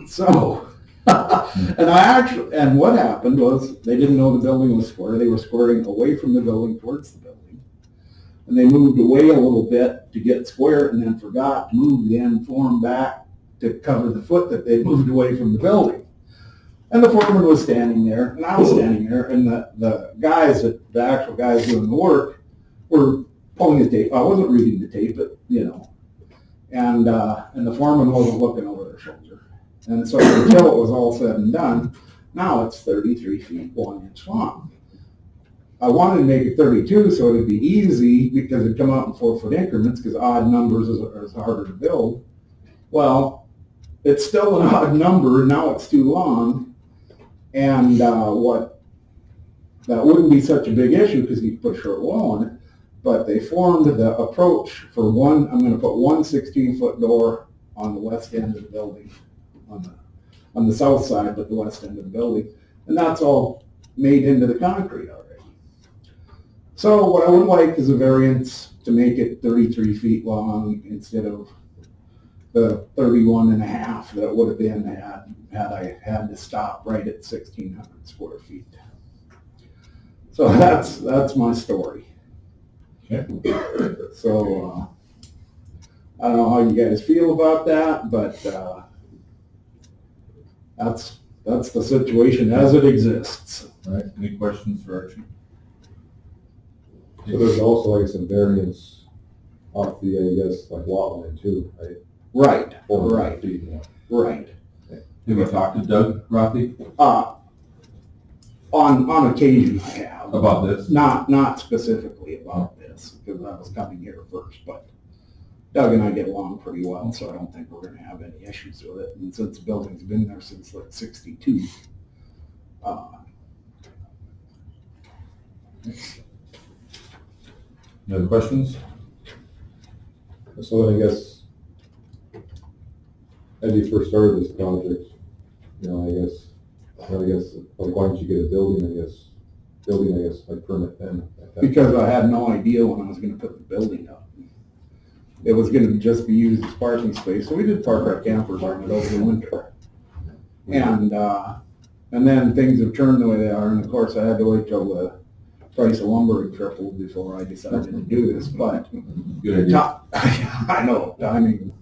So, and what happened was they didn't know the building was square. They were squaring away from the building towards the building. And they moved away a little bit to get square and then forgot to move the end form back to cover the foot that they moved away from the building. And the foreman was standing there, and I was standing there, and the guys, the actual guys doing the work, were pulling the tape. I wasn't reading the tape, but, you know, and the foreman wasn't looking over their shoulder. And so until it was all said and done, now it's 33 feet 1 inch long. I wanted to make it 32 so it'd be easy because it'd come out in 4 foot increments because odd numbers is harder to build. Well, it's still an odd number, and now it's too long. And that wouldn't be such a big issue because you put a short wall on it, but they formed the approach for I'm going to put one 16-foot door on the west end of the building, on the south side, but the west end of the building, and that's all made into the concrete already. So what I would like is a variance to make it 33 feet long instead of the 31 and a half that it would have been had I had to stop right at 1,600 square feet. So that's my story. Okay. So I don't know how you guys feel about that, but that's the situation as it exists. All right, any questions for Archie? So there's also, I guess, a variance off the, I guess, like lot line too, right? Right, 400 right, feet, yeah. right. Have you talked to Doug Rothy On occasion I have. about this? Not specifically about this, because I was coming here first, but Doug and I get along pretty well, so I don't think we're gonna have any issues with it. And since the building's been there since like 62, Any other questions? So then I guess, as you first started this project, you know, I guess, like, why didn't you get a building, like permit then? because I had no idea when I was gonna put the building up. It was gonna just be used as parking space, so we did park our campers on it over the winter. And then things have turned the way they are, and of course I had to wait till the price of lumber had tripled before I decided to do this, but Good idea. I know, timing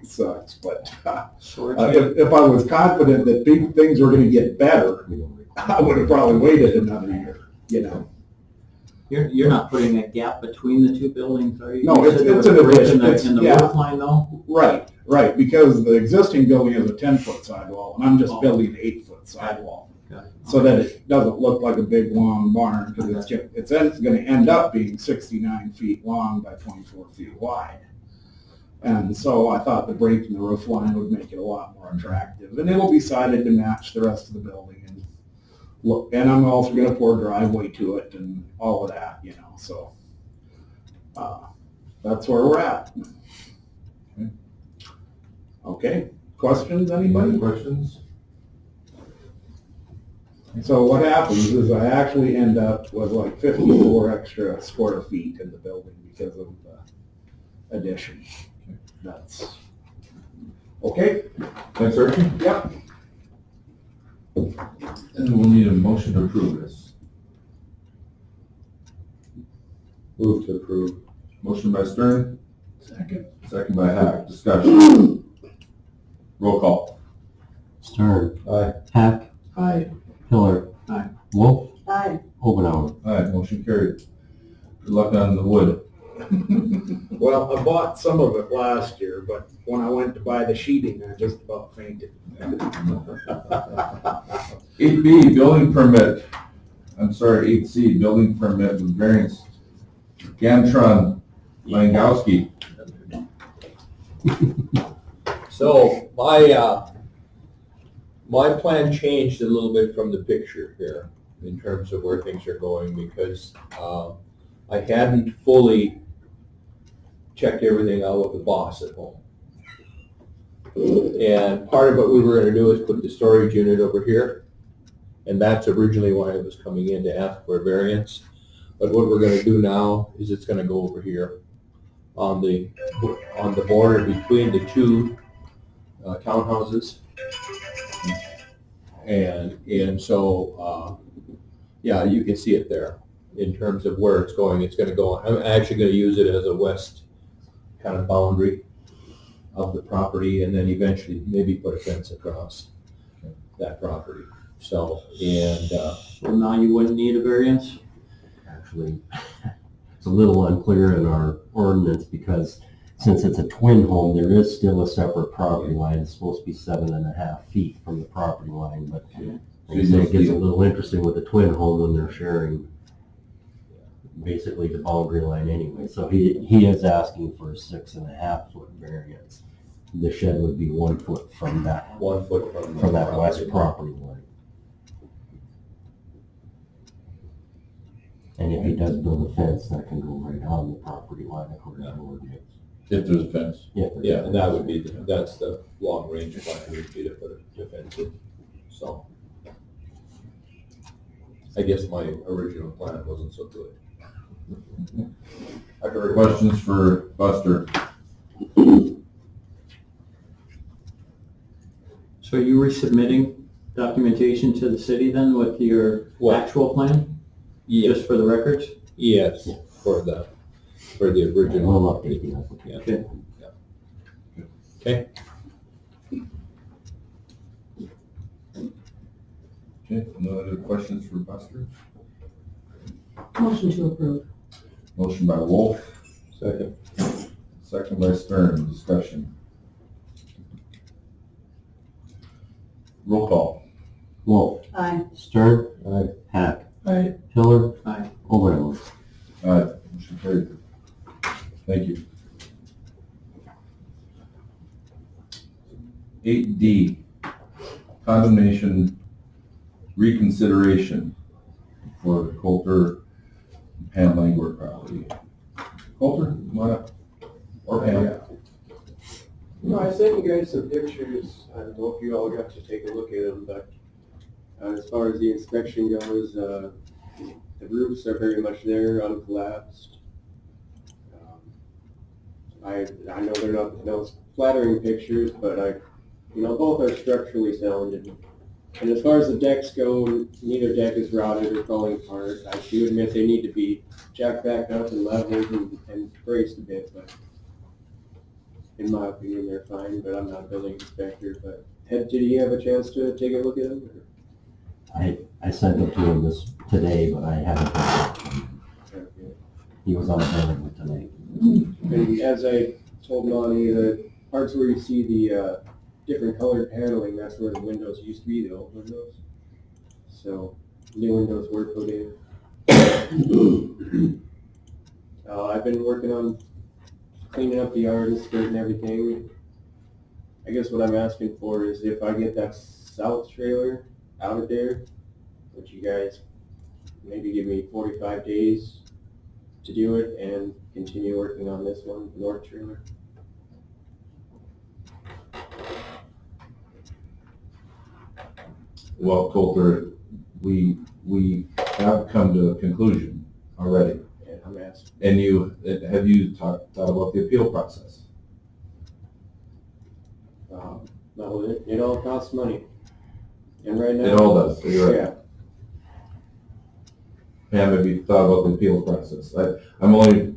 sucks, but if I was confident that things were gonna get better, I would have probably waited another year, you know. You're not putting a gap between the two buildings, are you? No, You said it's there was an a bridge addition. in the Yeah. roof line though? Right, because the existing building has a 10-foot sidewall, and I'm just building an 8-foot sidewall. Got it. So that it doesn't look like a big, long barn, because it's gonna end up being 69 feet long by 24 feet wide. And so I thought the break in the roof line would make it a lot more attractive, and it'll be sided to match the rest of the building. And look, and I'm also gonna pour a driveway to it and all of that, you know, so. That's where we're at. Okay, questions, Any anybody? questions? So what happens is I actually end up with like 54 extra square feet in the building because of the addition. That's, okay? Thanks, Archie. Yep. And we'll need a motion to approve this. Move to approve. Motion by Stern, Second. second by Hack. Discussion. Roll call. Stern. Aye. Hack. Aye. Pillar. Aye. Wolf. Aye. Obenauer. Aye, motion carried. Good luck on the wood. Well, I bought some of it last year, but when I went to buy the sheeting, I just about fainted. 8B, building permit. I'm sorry, 8C, building permit with variance. Gantron Langowski. So my plan changed a little bit from the picture here in terms of where things are going because I hadn't fully checked everything out with the boss at home. And part of what we were going to do is put the storage unit over here. And that's originally why I was coming in to ask for a variance. But what we're going to do now is it's going to go over here on the border between the two townhouses. And so, yeah, you can see it there in terms of where it's going. It's going to go, I'm actually going to use it as a west kind of boundary of the property and then eventually maybe put a fence across that property. So, and So now you wouldn't need a variance? Actually, it's a little unclear in our ordinance because since it's a twin home, there is still a separate property line. It's supposed to be 7.5 feet from the property line, but like I say, it gets a little interesting with a twin home when they're sharing basically the boundary line anyway. So he is asking for a 6.5 foot variance. The shed would be 1 foot from that 1 foot from that west property line. And if he does build a fence, that can go right on the property line according to the ordinance. If there's a fence. yeah, and that would be, that's the long range plan would be to put a fence in. So I guess my original plan wasn't so good. Questions for Buster? So you were submitting documentation to the city then with your actual plan? Yes. Just for the records? Yes, for the original. We'll update the application. Okay. Okay, no other questions for Buster? Motion to approve. Motion by Wolf, Second. second by Stern, discussion. Roll call. Wolf. Aye. Stern. Aye. Hack. Aye. Pillar. Aye. Obenauer. Aye, motion carried. Thank you. 8D, condemnation reconsideration for Coulter Pam Langworth property. Coulter, come on up. Or Pam. No, I sent you guys some pictures. I don't know if you all got to take a look at them, but as far as the inspection goes, the roofs are very much there, uncollapsed. I know they're not the most flattering pictures, but both are structurally sound. And as far as the decks go, neither deck is rotted or falling apart. I do admit they need to be jacked back up and leveled and braced a bit, but in my opinion, they're fine, but I'm not a building inspector. But did you have a chance to take a look at them? I sent it to him today, but I haven't heard back from him. He was unavailable tonight. And as I told Lonnie, the parts where you see the different colored paneling, that's where the windows used to be, the old windows. So new windows were put in. I've been working on cleaning up the yard and skirting everything. I guess what I'm asking for is if I get that south trailer out of there, would you guys maybe give me 45 days to do it and continue working on this one, the north trailer? Well, Coulter, we have come to a conclusion already. Yeah, I'm asking. And have you thought about the appeal process? No, it all costs money. And right now. It all does, you're right. Yeah. Pam, have you thought about the appeal process? I'm only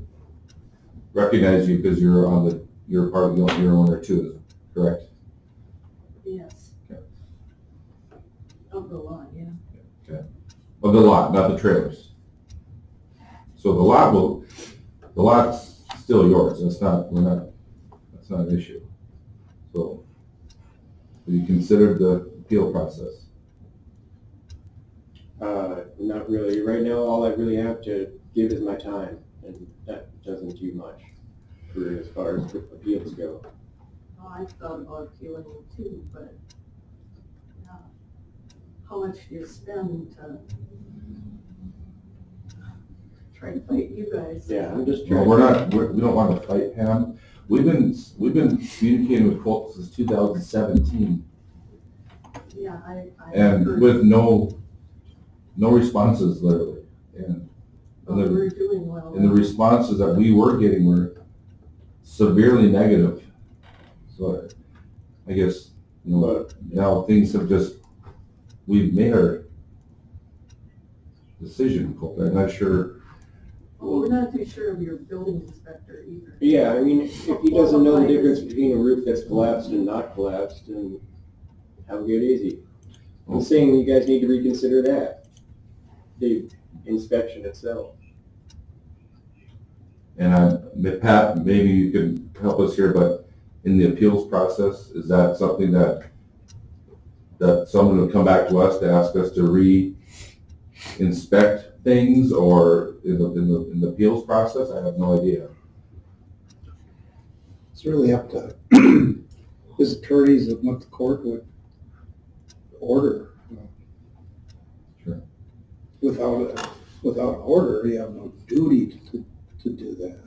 recognizing you because you're part of your owner too, correct? Of the lot, not the trailers. So the lot's still yours, that's not an issue. So, have you considered the appeal process? Not really. Right now, all I really have to give is my time, and that doesn't do much for as far as appeals go. Oh, I thought about appealing too, but how much do you spend to try to fight you guys? Yeah, I'm just Well, trying. we don't want to fight, Pam. We've been communicating with Colts since 2017, Yeah, I and heard. with no responses literally. And We're doing well. the responses that we were getting were severely negative. So I guess, now things have we've made our decision. I'm not sure. Well, we're not too sure of your building inspector either. Yeah, I mean, if he doesn't know the difference between a roof that's collapsed and not collapsed, then have a good easy. I'm saying you guys need to reconsider that, the inspection itself. And Pat, maybe you can help us here, but in the appeals process, is that something that someone would come back to us to ask us to re-inspect things, or in the appeals process? I have no idea. It's really up to his attorneys and what the court would order. Sure. Without an order, you have no duty to do that.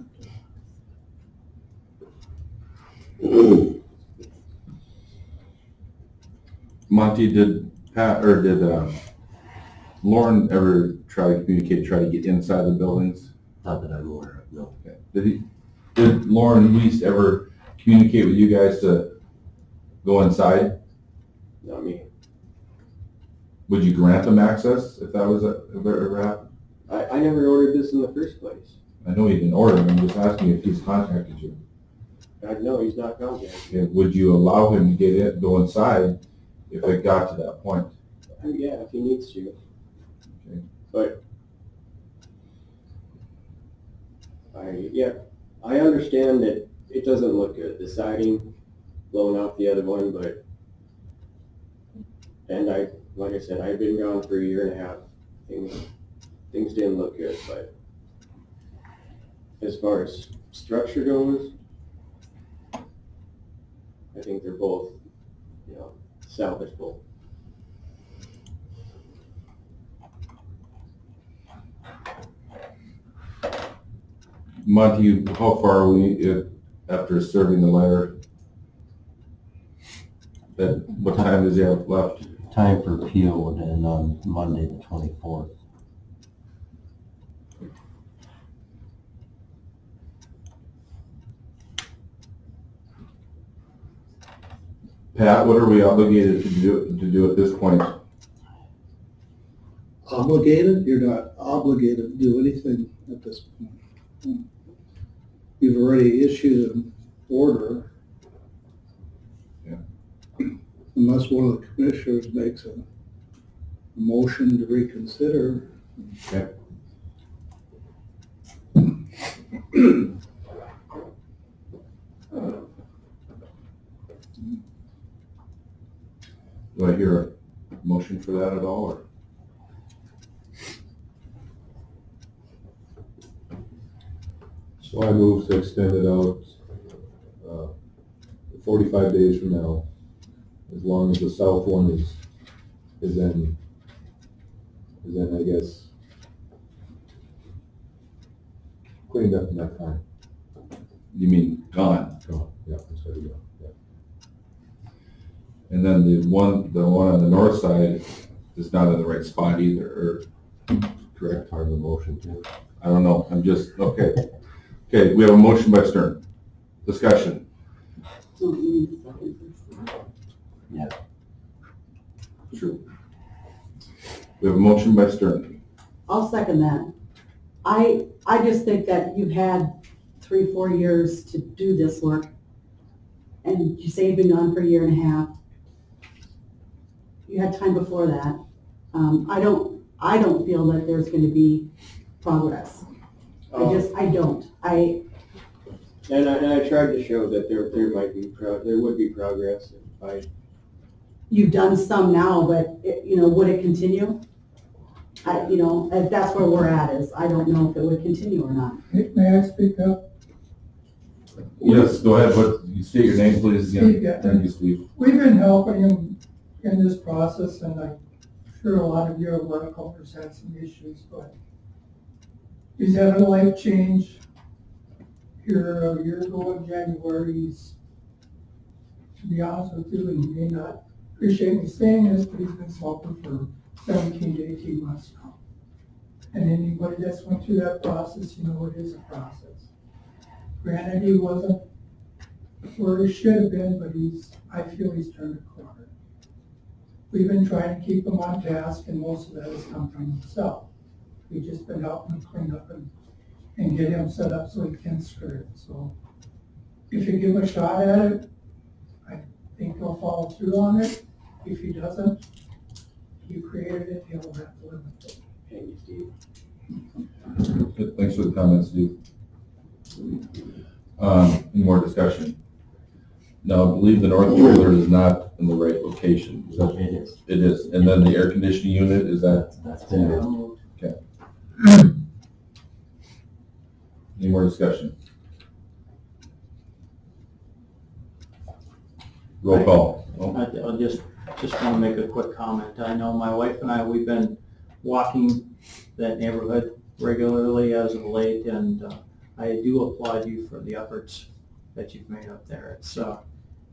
Monty, did Lauren ever try to get inside the buildings? Not that I'm aware of, no. Okay. Did Lauren Least ever communicate with you guys to go inside? Not me. Would you grant them access if that was ever happened? I never ordered this in the first place. I know you didn't order him, I'm just asking if he's contacted you. No, he's not contacted. Okay, would you allow him to go inside if it got to that point? Yeah, if he needs to. Okay. But I understand that it doesn't look good, the siding blowing off the other one, like I said, I've been gone for a year and a half. Things didn't look good, but as far as structure goes, I think they're both, salvageable. Monty, how far are we after serving the letter? What time does he have left? Time for appeal would end on Monday, the 24th. Pat, what are we obligated to do at this point? Obligated? You're not obligated to do anything at this point. You've already issued an order. Yeah. Unless one of the commissioners makes a motion to reconsider. Okay. Do I hear a motion for that at all, or? So I move to extend it out 45 days from now, as long as the south one is then I guess cleaned up in that time. You mean gone? Gone, yeah, it's gotta go, yeah. And then the one on the north side is not in the right spot either, or, correct? Part of the motion too. I don't know, I'm just, okay. Okay, we have a motion by Stern. Discussion. Yeah. True. We have a motion by Stern. I'll second that. I just think that you've had 3-4 years to do this work. And you say you've been gone for a year and a half. You had time before that. I don't feel that there's gonna be progress. I don't. And I tried to show that there might be, there would be progress if You've done some now, but, would it continue? If that's where we're at is, I don't know if it would continue or not. May I speak up? Yes, go ahead, you state your name, please, again. Steve, yeah. Thank you, Steve. We've been helping him in this process, and I'm sure a lot of your work owners had some issues, but he's had a life change here a year ago in January. He's, to be honest with you, and you may not appreciate me saying this, but he's been smoking for 17 to 18 months now. And anybody that's went through that process, it is a process. Granted, he wasn't where he should have been, but I feel he's turned a corner. We've been trying to keep him on task, and most of that has come from himself. We've just been helping him clean up and get him set up so he can skirt it. So if you give him a shot at it, I think he'll follow through on it. If he doesn't, you created it, he'll have to live with it. Thank you, Steve. Good, thanks for the comments, Steve. Any more discussion? Now, I believe the north trailer is not in the right location. Is that- It is. It is, and then the air conditioning unit, is that? That's been moved. Okay. Any more discussion? Roll call. Oh, I'll just want to make a quick comment. I know my wife and I, we've been walking that neighborhood regularly as of late, and I do applaud you for the efforts that you've made up there. It's,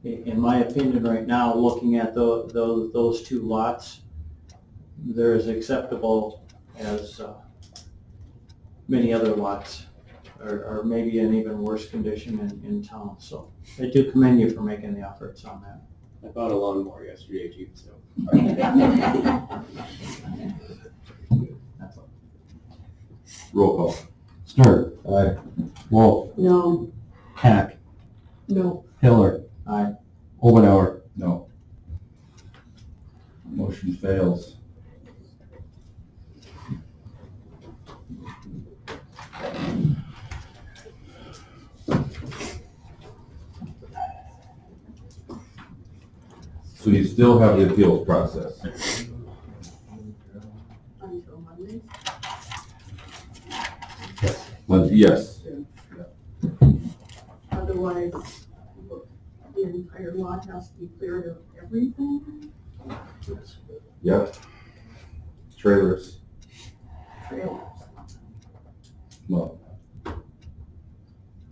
in my opinion right now, looking at those two lots, they're as acceptable as many other lots, or maybe in even worse condition in town. So I do commend you for making the efforts on that. I bought a lawnmower yesterday too, so. That's all. roll call. Stern. Aye. Wolf. No. Hack. No. Hiller. Aye. Omenauer. No. Motion fails. So you still have the appeals process. Until Monday. But yes, Otherwise, the entire lot has to be cleared of everything, yep. Trailers, trailers. well,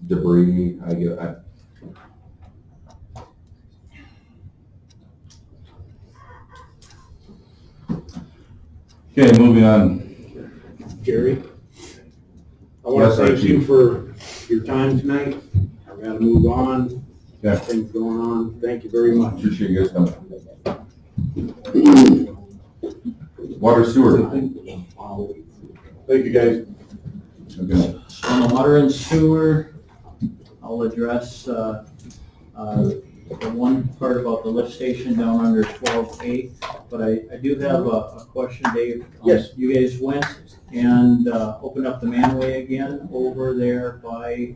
debris, Okay, moving on. Jerry, I want Yes, to thank Archie. you for your time tonight. I've got to move on. Yeah. Things going on. Thank you very much. Appreciate you guys coming. Water sewer. Thank you, guys. Okay. So on the water and sewer, I'll address the one part about the lift station down under 12A, but I do have a question, Dave. Yes. You guys went and opened up the manway again over there by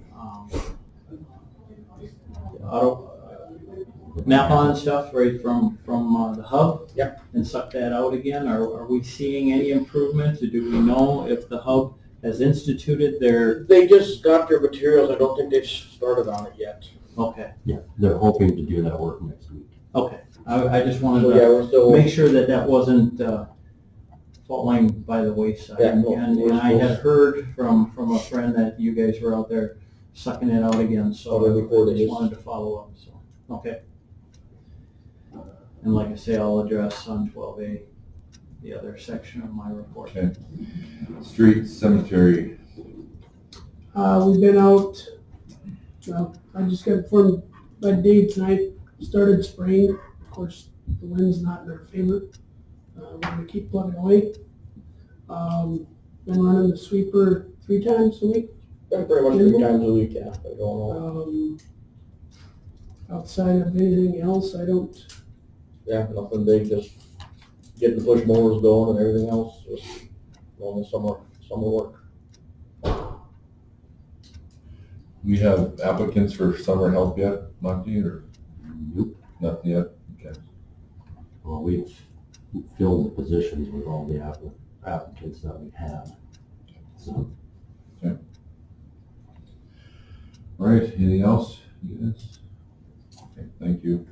Napa and stuff, right from the hub? Yep. And suck that out again? Are we seeing any improvement? Do we know if the hub has instituted their, They just got their materials. I don't think they've started on it yet. okay, Yeah, they're hoping to do that work next week. okay. I just wanted So, to yeah, we're still. make sure that wasn't falling by the wayside. Yeah, no, And we're I still- had heard from a friend that you guys were out there sucking it out again, so Every 4 I just days. wanted to follow up, so, okay. And like I say, I'll address on 12A, the other section of my report. Okay. Street, cemetery. We've been out, well, I just got informed by Dave tonight, started spraying. Of course, the wind's not in our favor. We're gonna keep plugging away. Been running the sweeper 3 times a week. Been pretty much 3 times a week, yeah. Been going on. Outside of anything else, I don't, Yeah, nothing big, just getting the push mowers going and everything else. Just going to summer work. We have applicants for summer help yet, Monty, or Nope. not yet? Okay. Well, we've filled the positions with all the applicants that we had. So, All right, anything else? Yes. Okay, thank you.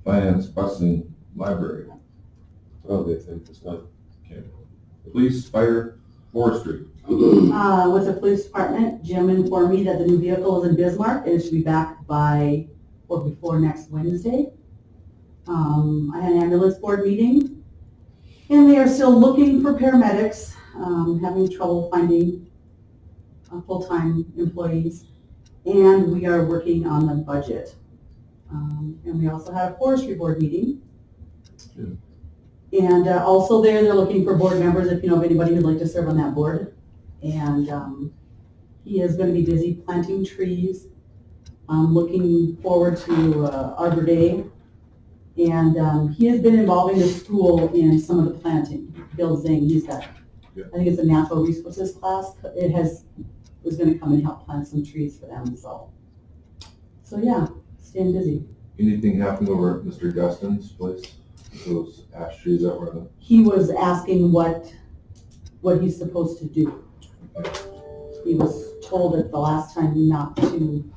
Finance, busing, library. Oh, they think it's not. Okay. Police, fire, forestry. With the police department, Jim informed me that the new vehicle is in Bismarck and it should be back by or before next Wednesday. I had an ambulance board meeting and they are still looking for paramedics, having trouble finding full-time employees. And we are working on the budget. And we also had a forestry board meeting. Good. And also they're looking for board members if you know of anybody who'd like to serve on that board. And he is going to be busy planting trees. Looking forward to Arbor Day. And he has been involving the school in some of the planting. Bill Zing, he's got, I think it's a natural resources class. Was going to come and help plant some trees for them. So yeah, staying busy. Anything happened over at Mr. Gustin's place? Those ash trees that were in He was asking what he's supposed to do. He was told at the last time not to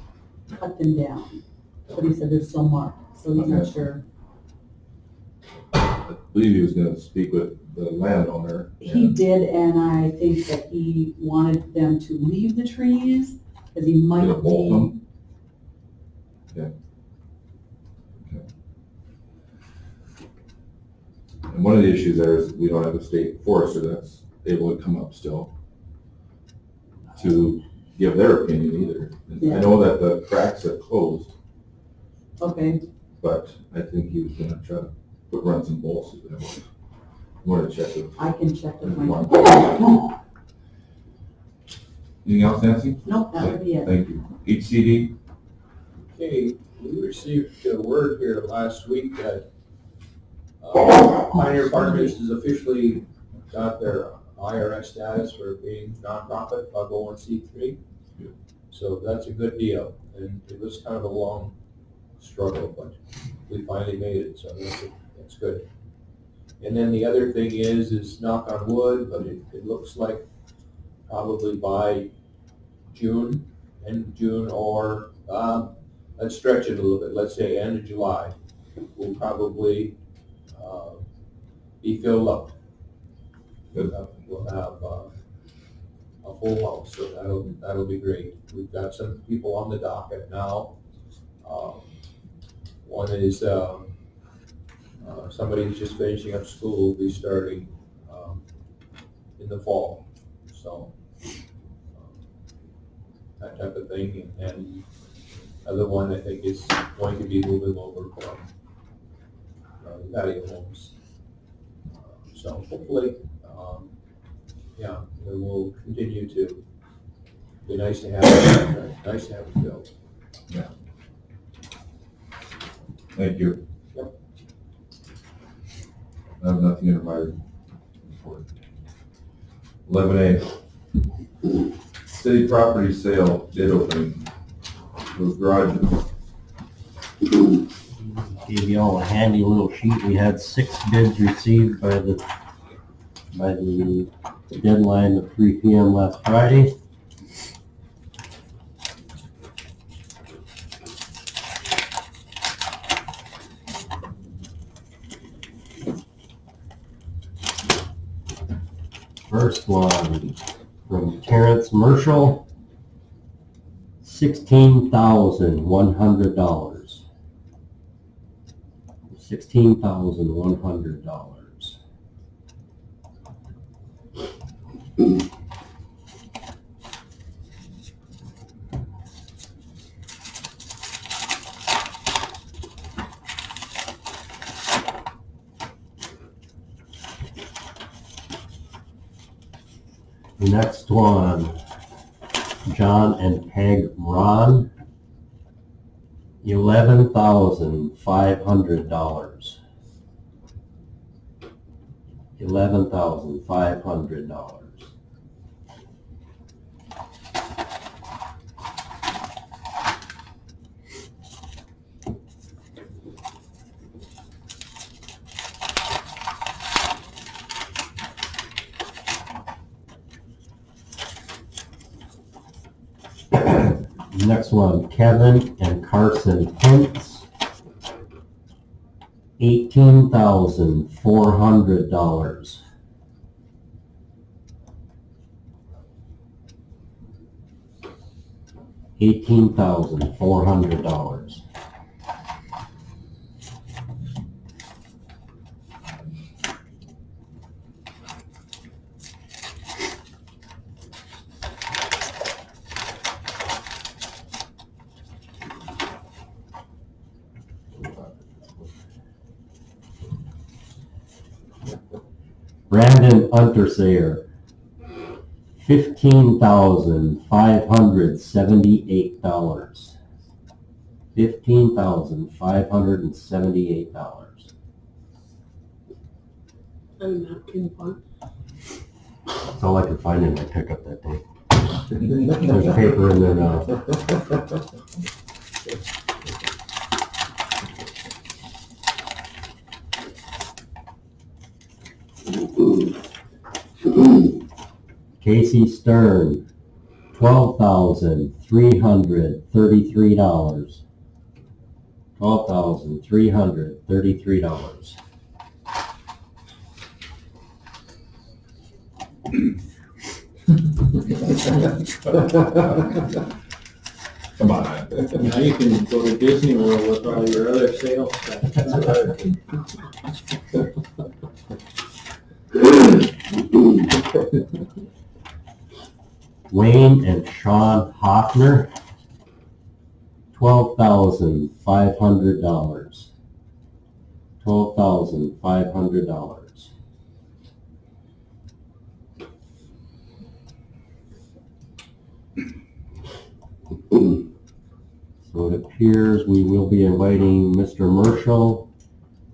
cut them down, but he said they're still marked, so he's not sure. I believe he was gonna speak with the landowner. He did, and I think that he wanted them to leave the trees, because he might Gonna bolt be. them? Okay. And one of the issues there is we don't have a state forester that's able to come up still to give their opinion either. And I know that the cracks have closed, Okay, but I think he was gonna try to run some bolts. I want to check it. I can check with my. Anything else, Nancy? Nope, that would be it. Thank you. HCD? Okay, we received a word here last week that Pioneer Partners has officially got their IRS status for being nonprofit, 501c3. So that's a good deal, and it was kind of a long struggle, but we finally made it, so that's good. And then the other thing is knock on wood, but it looks like probably by June, end of June, or let's stretch it a little bit, let's say end of July, we'll probably be filled up. We'll have a full house, so that'll be great. We've got some people on the docket now. One is somebody who's just finishing up school, will be starting in the fall, so that type of thing. And other one I think is going to be moving over from the patio homes. So hopefully, yeah, it will continue to be nice to have it built. Yeah. Thank you. Yep. I have nothing in my report. 11A, city property sale bid opening. Those garages. gave you all a handy little sheet. We had 6 bids received by the deadline of 3 p.m. last Friday. First one from Terrence Merschel, $16,100. $16,100. The next one, John and Peg Ron, $11,500. $11,500. Next one, Kevin and Carson Hintz, $18,400. $18,400. Brandon Unterseer, $15,578. $15,578. And napkin fun. That's all I could find in my pickup that day. There's paper in there now. Casey Stern, $12,333. $12,333. Come on. Now you can go to Disney World with all your other sales tax. Wayne and Sean Hoffner, $12,500. $12,500. So it appears we will be inviting Mr. Marshall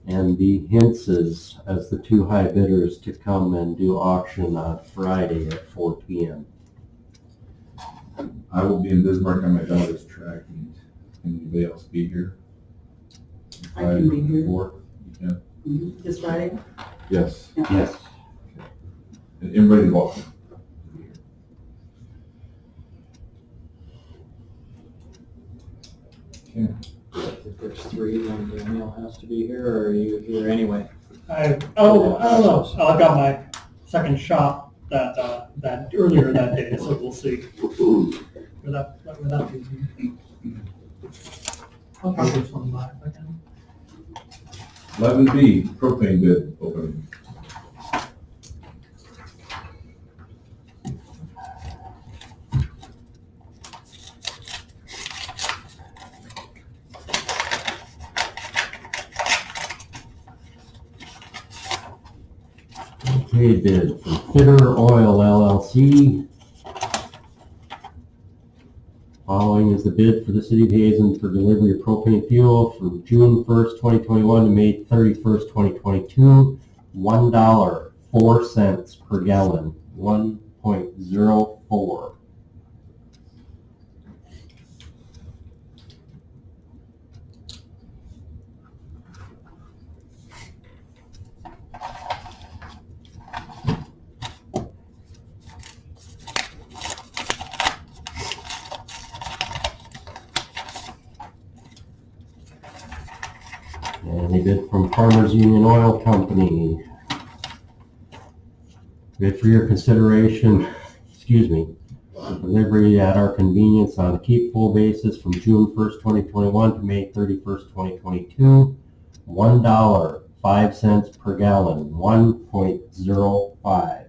and the Hintzes as the two high bidders to come and do auction on Friday at 4 p.m. I will be in Bismarck on my daughter's track meet. Can anybody else be here? I can be here. 4? You can? This Friday? Yes. Yes. And everybody's welcome. Okay. If there's 3, then Danielle has to be here, or are you here anyway? I don't know. I got my second shot that earlier that day, so we'll see. Without I'll probably swing by if I can. 11B, propane bid opening. Okay, bid from Fitter Oil LLC. Following is the bid for the City of Hazen for delivery of propane fuel from June 1st, 2021 to May 31st, 2022. $1.04 per gallon, 1.04. And a bid from Farmers Union Oil Company. Bid for your consideration, delivery at our convenience on a keep full basis from June 1st, 2021 to May 31st, 2022. $1.05 per gallon, 1.05.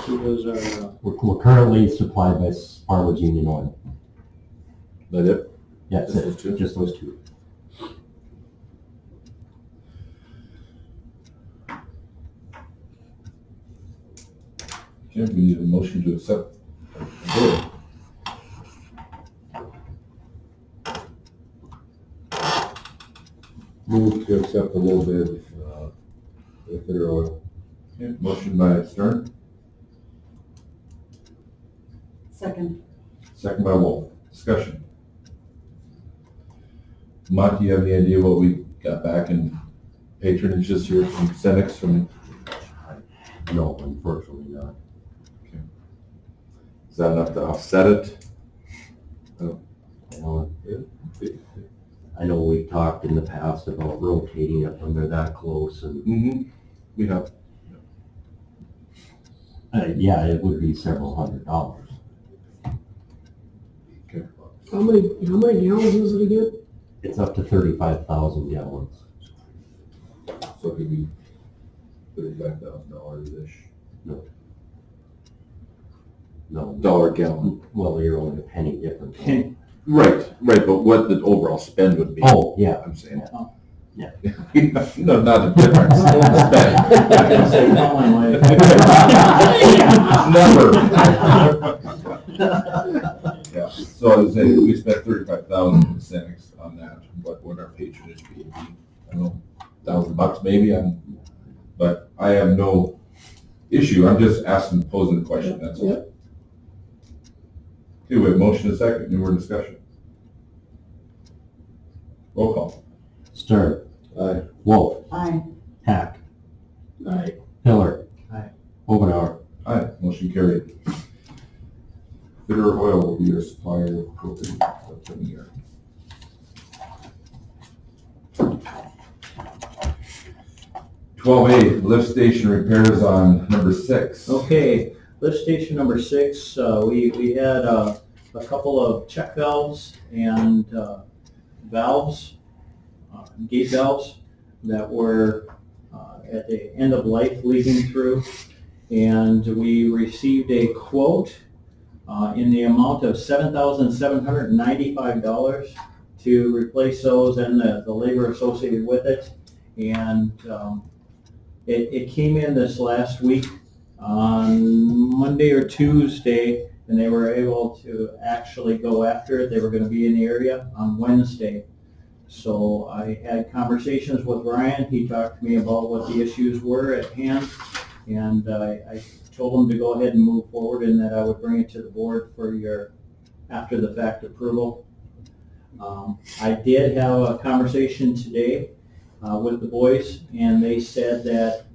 So those are, We're currently supplied by Farmers Union Oil. That it? Yes, Just those two? just those two. Okay, we need a motion to accept the bid. Move to accept the low bid, with Fitter Oil. Okay, motion by Stern, Second. second by Wolf. Discussion. Mott, do you have any idea what we got back in patronage this year from Senex from, No, unfortunately not. is that enough to offset it? You know, I know we talked in the past about rotating it when they're that close and, Mm-hmm. We have, yeah, it would be several $100s. How many gallons is it again? It's up to 35,000 gallons. so it could be $35,000-ish. No. Dollar gallon. Well, you're only a penny difference. Right, but what the overall spend would be. Oh, yeah. I'm saying. Yeah. No, not the difference. Number. Yeah, so I was saying, we spent 35,000 in Senex on that, what would our patronage be? I don't know, $1,000 maybe, but I have no issue, I'm just posing the question, that's all. Yep. Okay, we have motion and second, any more discussion? Roll call. Stern. Aye. Wolf. Aye. Hack. Aye. Pillar. Aye. Obenauer. Aye, motion carried. Bitter Oil will be your supplier of propane for the year. Twelve A, lift station repairs on number 6. Okay, lift station number 6, we had a couple of check valves and valves, gate valves that were at the end of life leaking through. And we received a quote in the amount of $7,795 to replace those and the labor associated with it. And it came in this last week on Monday or Tuesday, and they were able to actually go after it. They were going to be in the area on Wednesday. So I had conversations with Ryan. He talked to me about what the issues were at hand, and I told him to go ahead and move forward and that I would bring it to the board for your after-the-fact approval. I did have a conversation today with the boys, and they said that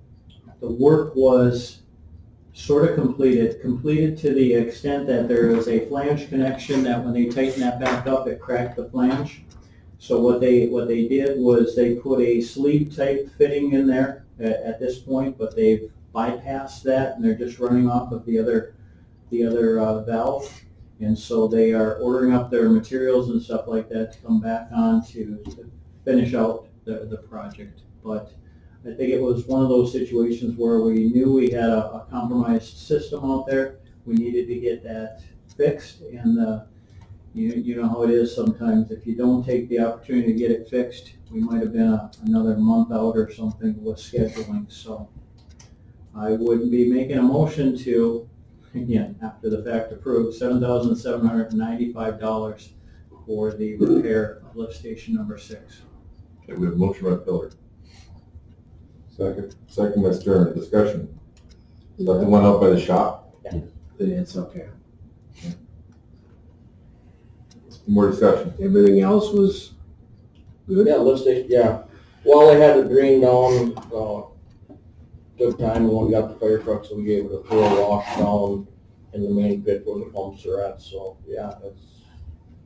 the work was sort of completed to the extent that there is a flange connection that when they tighten that back up, it cracked the flange. So what they did was they put a sleeve type fitting in there at this point, but they've bypassed that and they're just running off of the other valve. And so they are ordering up their materials and stuff like that to come back on to finish out the project. But I think it was one of those situations where we knew we had a compromised system out there. We needed to get that fixed, and you know how it is sometimes. If you don't take the opportunity to get it fixed, we might have been another month out or something with scheduling. So I would be making a motion to, again, after the fact, approve $7,795 for the repair of lift station number 6. Okay, we have a motion by Pillar. Second. Second by Stern, discussion. Is that the one out by the shop? It's okay. More discussion. Everything else was good? Yeah, lift station, yeah. Well, they had the drain down, took time, and when we got the fire truck, so we gave it a thorough wash down in the main pit where the pumps are at, so, yeah,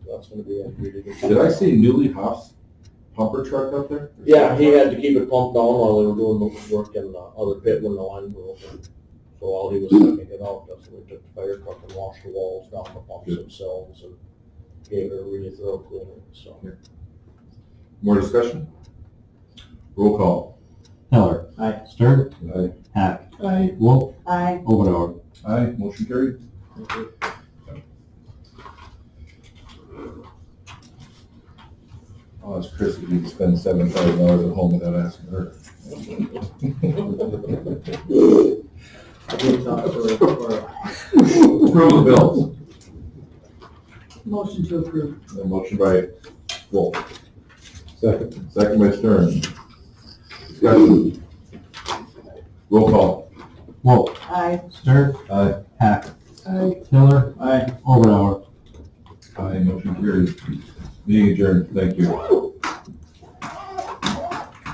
that's gonna be a really good. Did I see Newly Hoff's pumper truck up there? Yeah, he had to keep it pumped down while they were doing the work in the other pit when the line broke. So while he was taking it out, that's when we took the fire truck and washed the walls down the pumps themselves and gave it a really thorough cleaning, so. More discussion? Roll call. Pillar. Aye. Stern. Aye. Hack. Aye. Wolf. Aye. Obenauer. Aye, motion carried. Oh, it's Chris, if you can spend $7,000 at home without asking her. I did talk to her before. Approve the bills. Motion to approve. A motion by Wolf. Second. Second by Stern. Discussion. Roll call. Wolf. Aye. Stern. Aye. Hack. Aye. Pillar. Aye. Obenauer. Aye, motion carried. Meeting adjourned, thank you.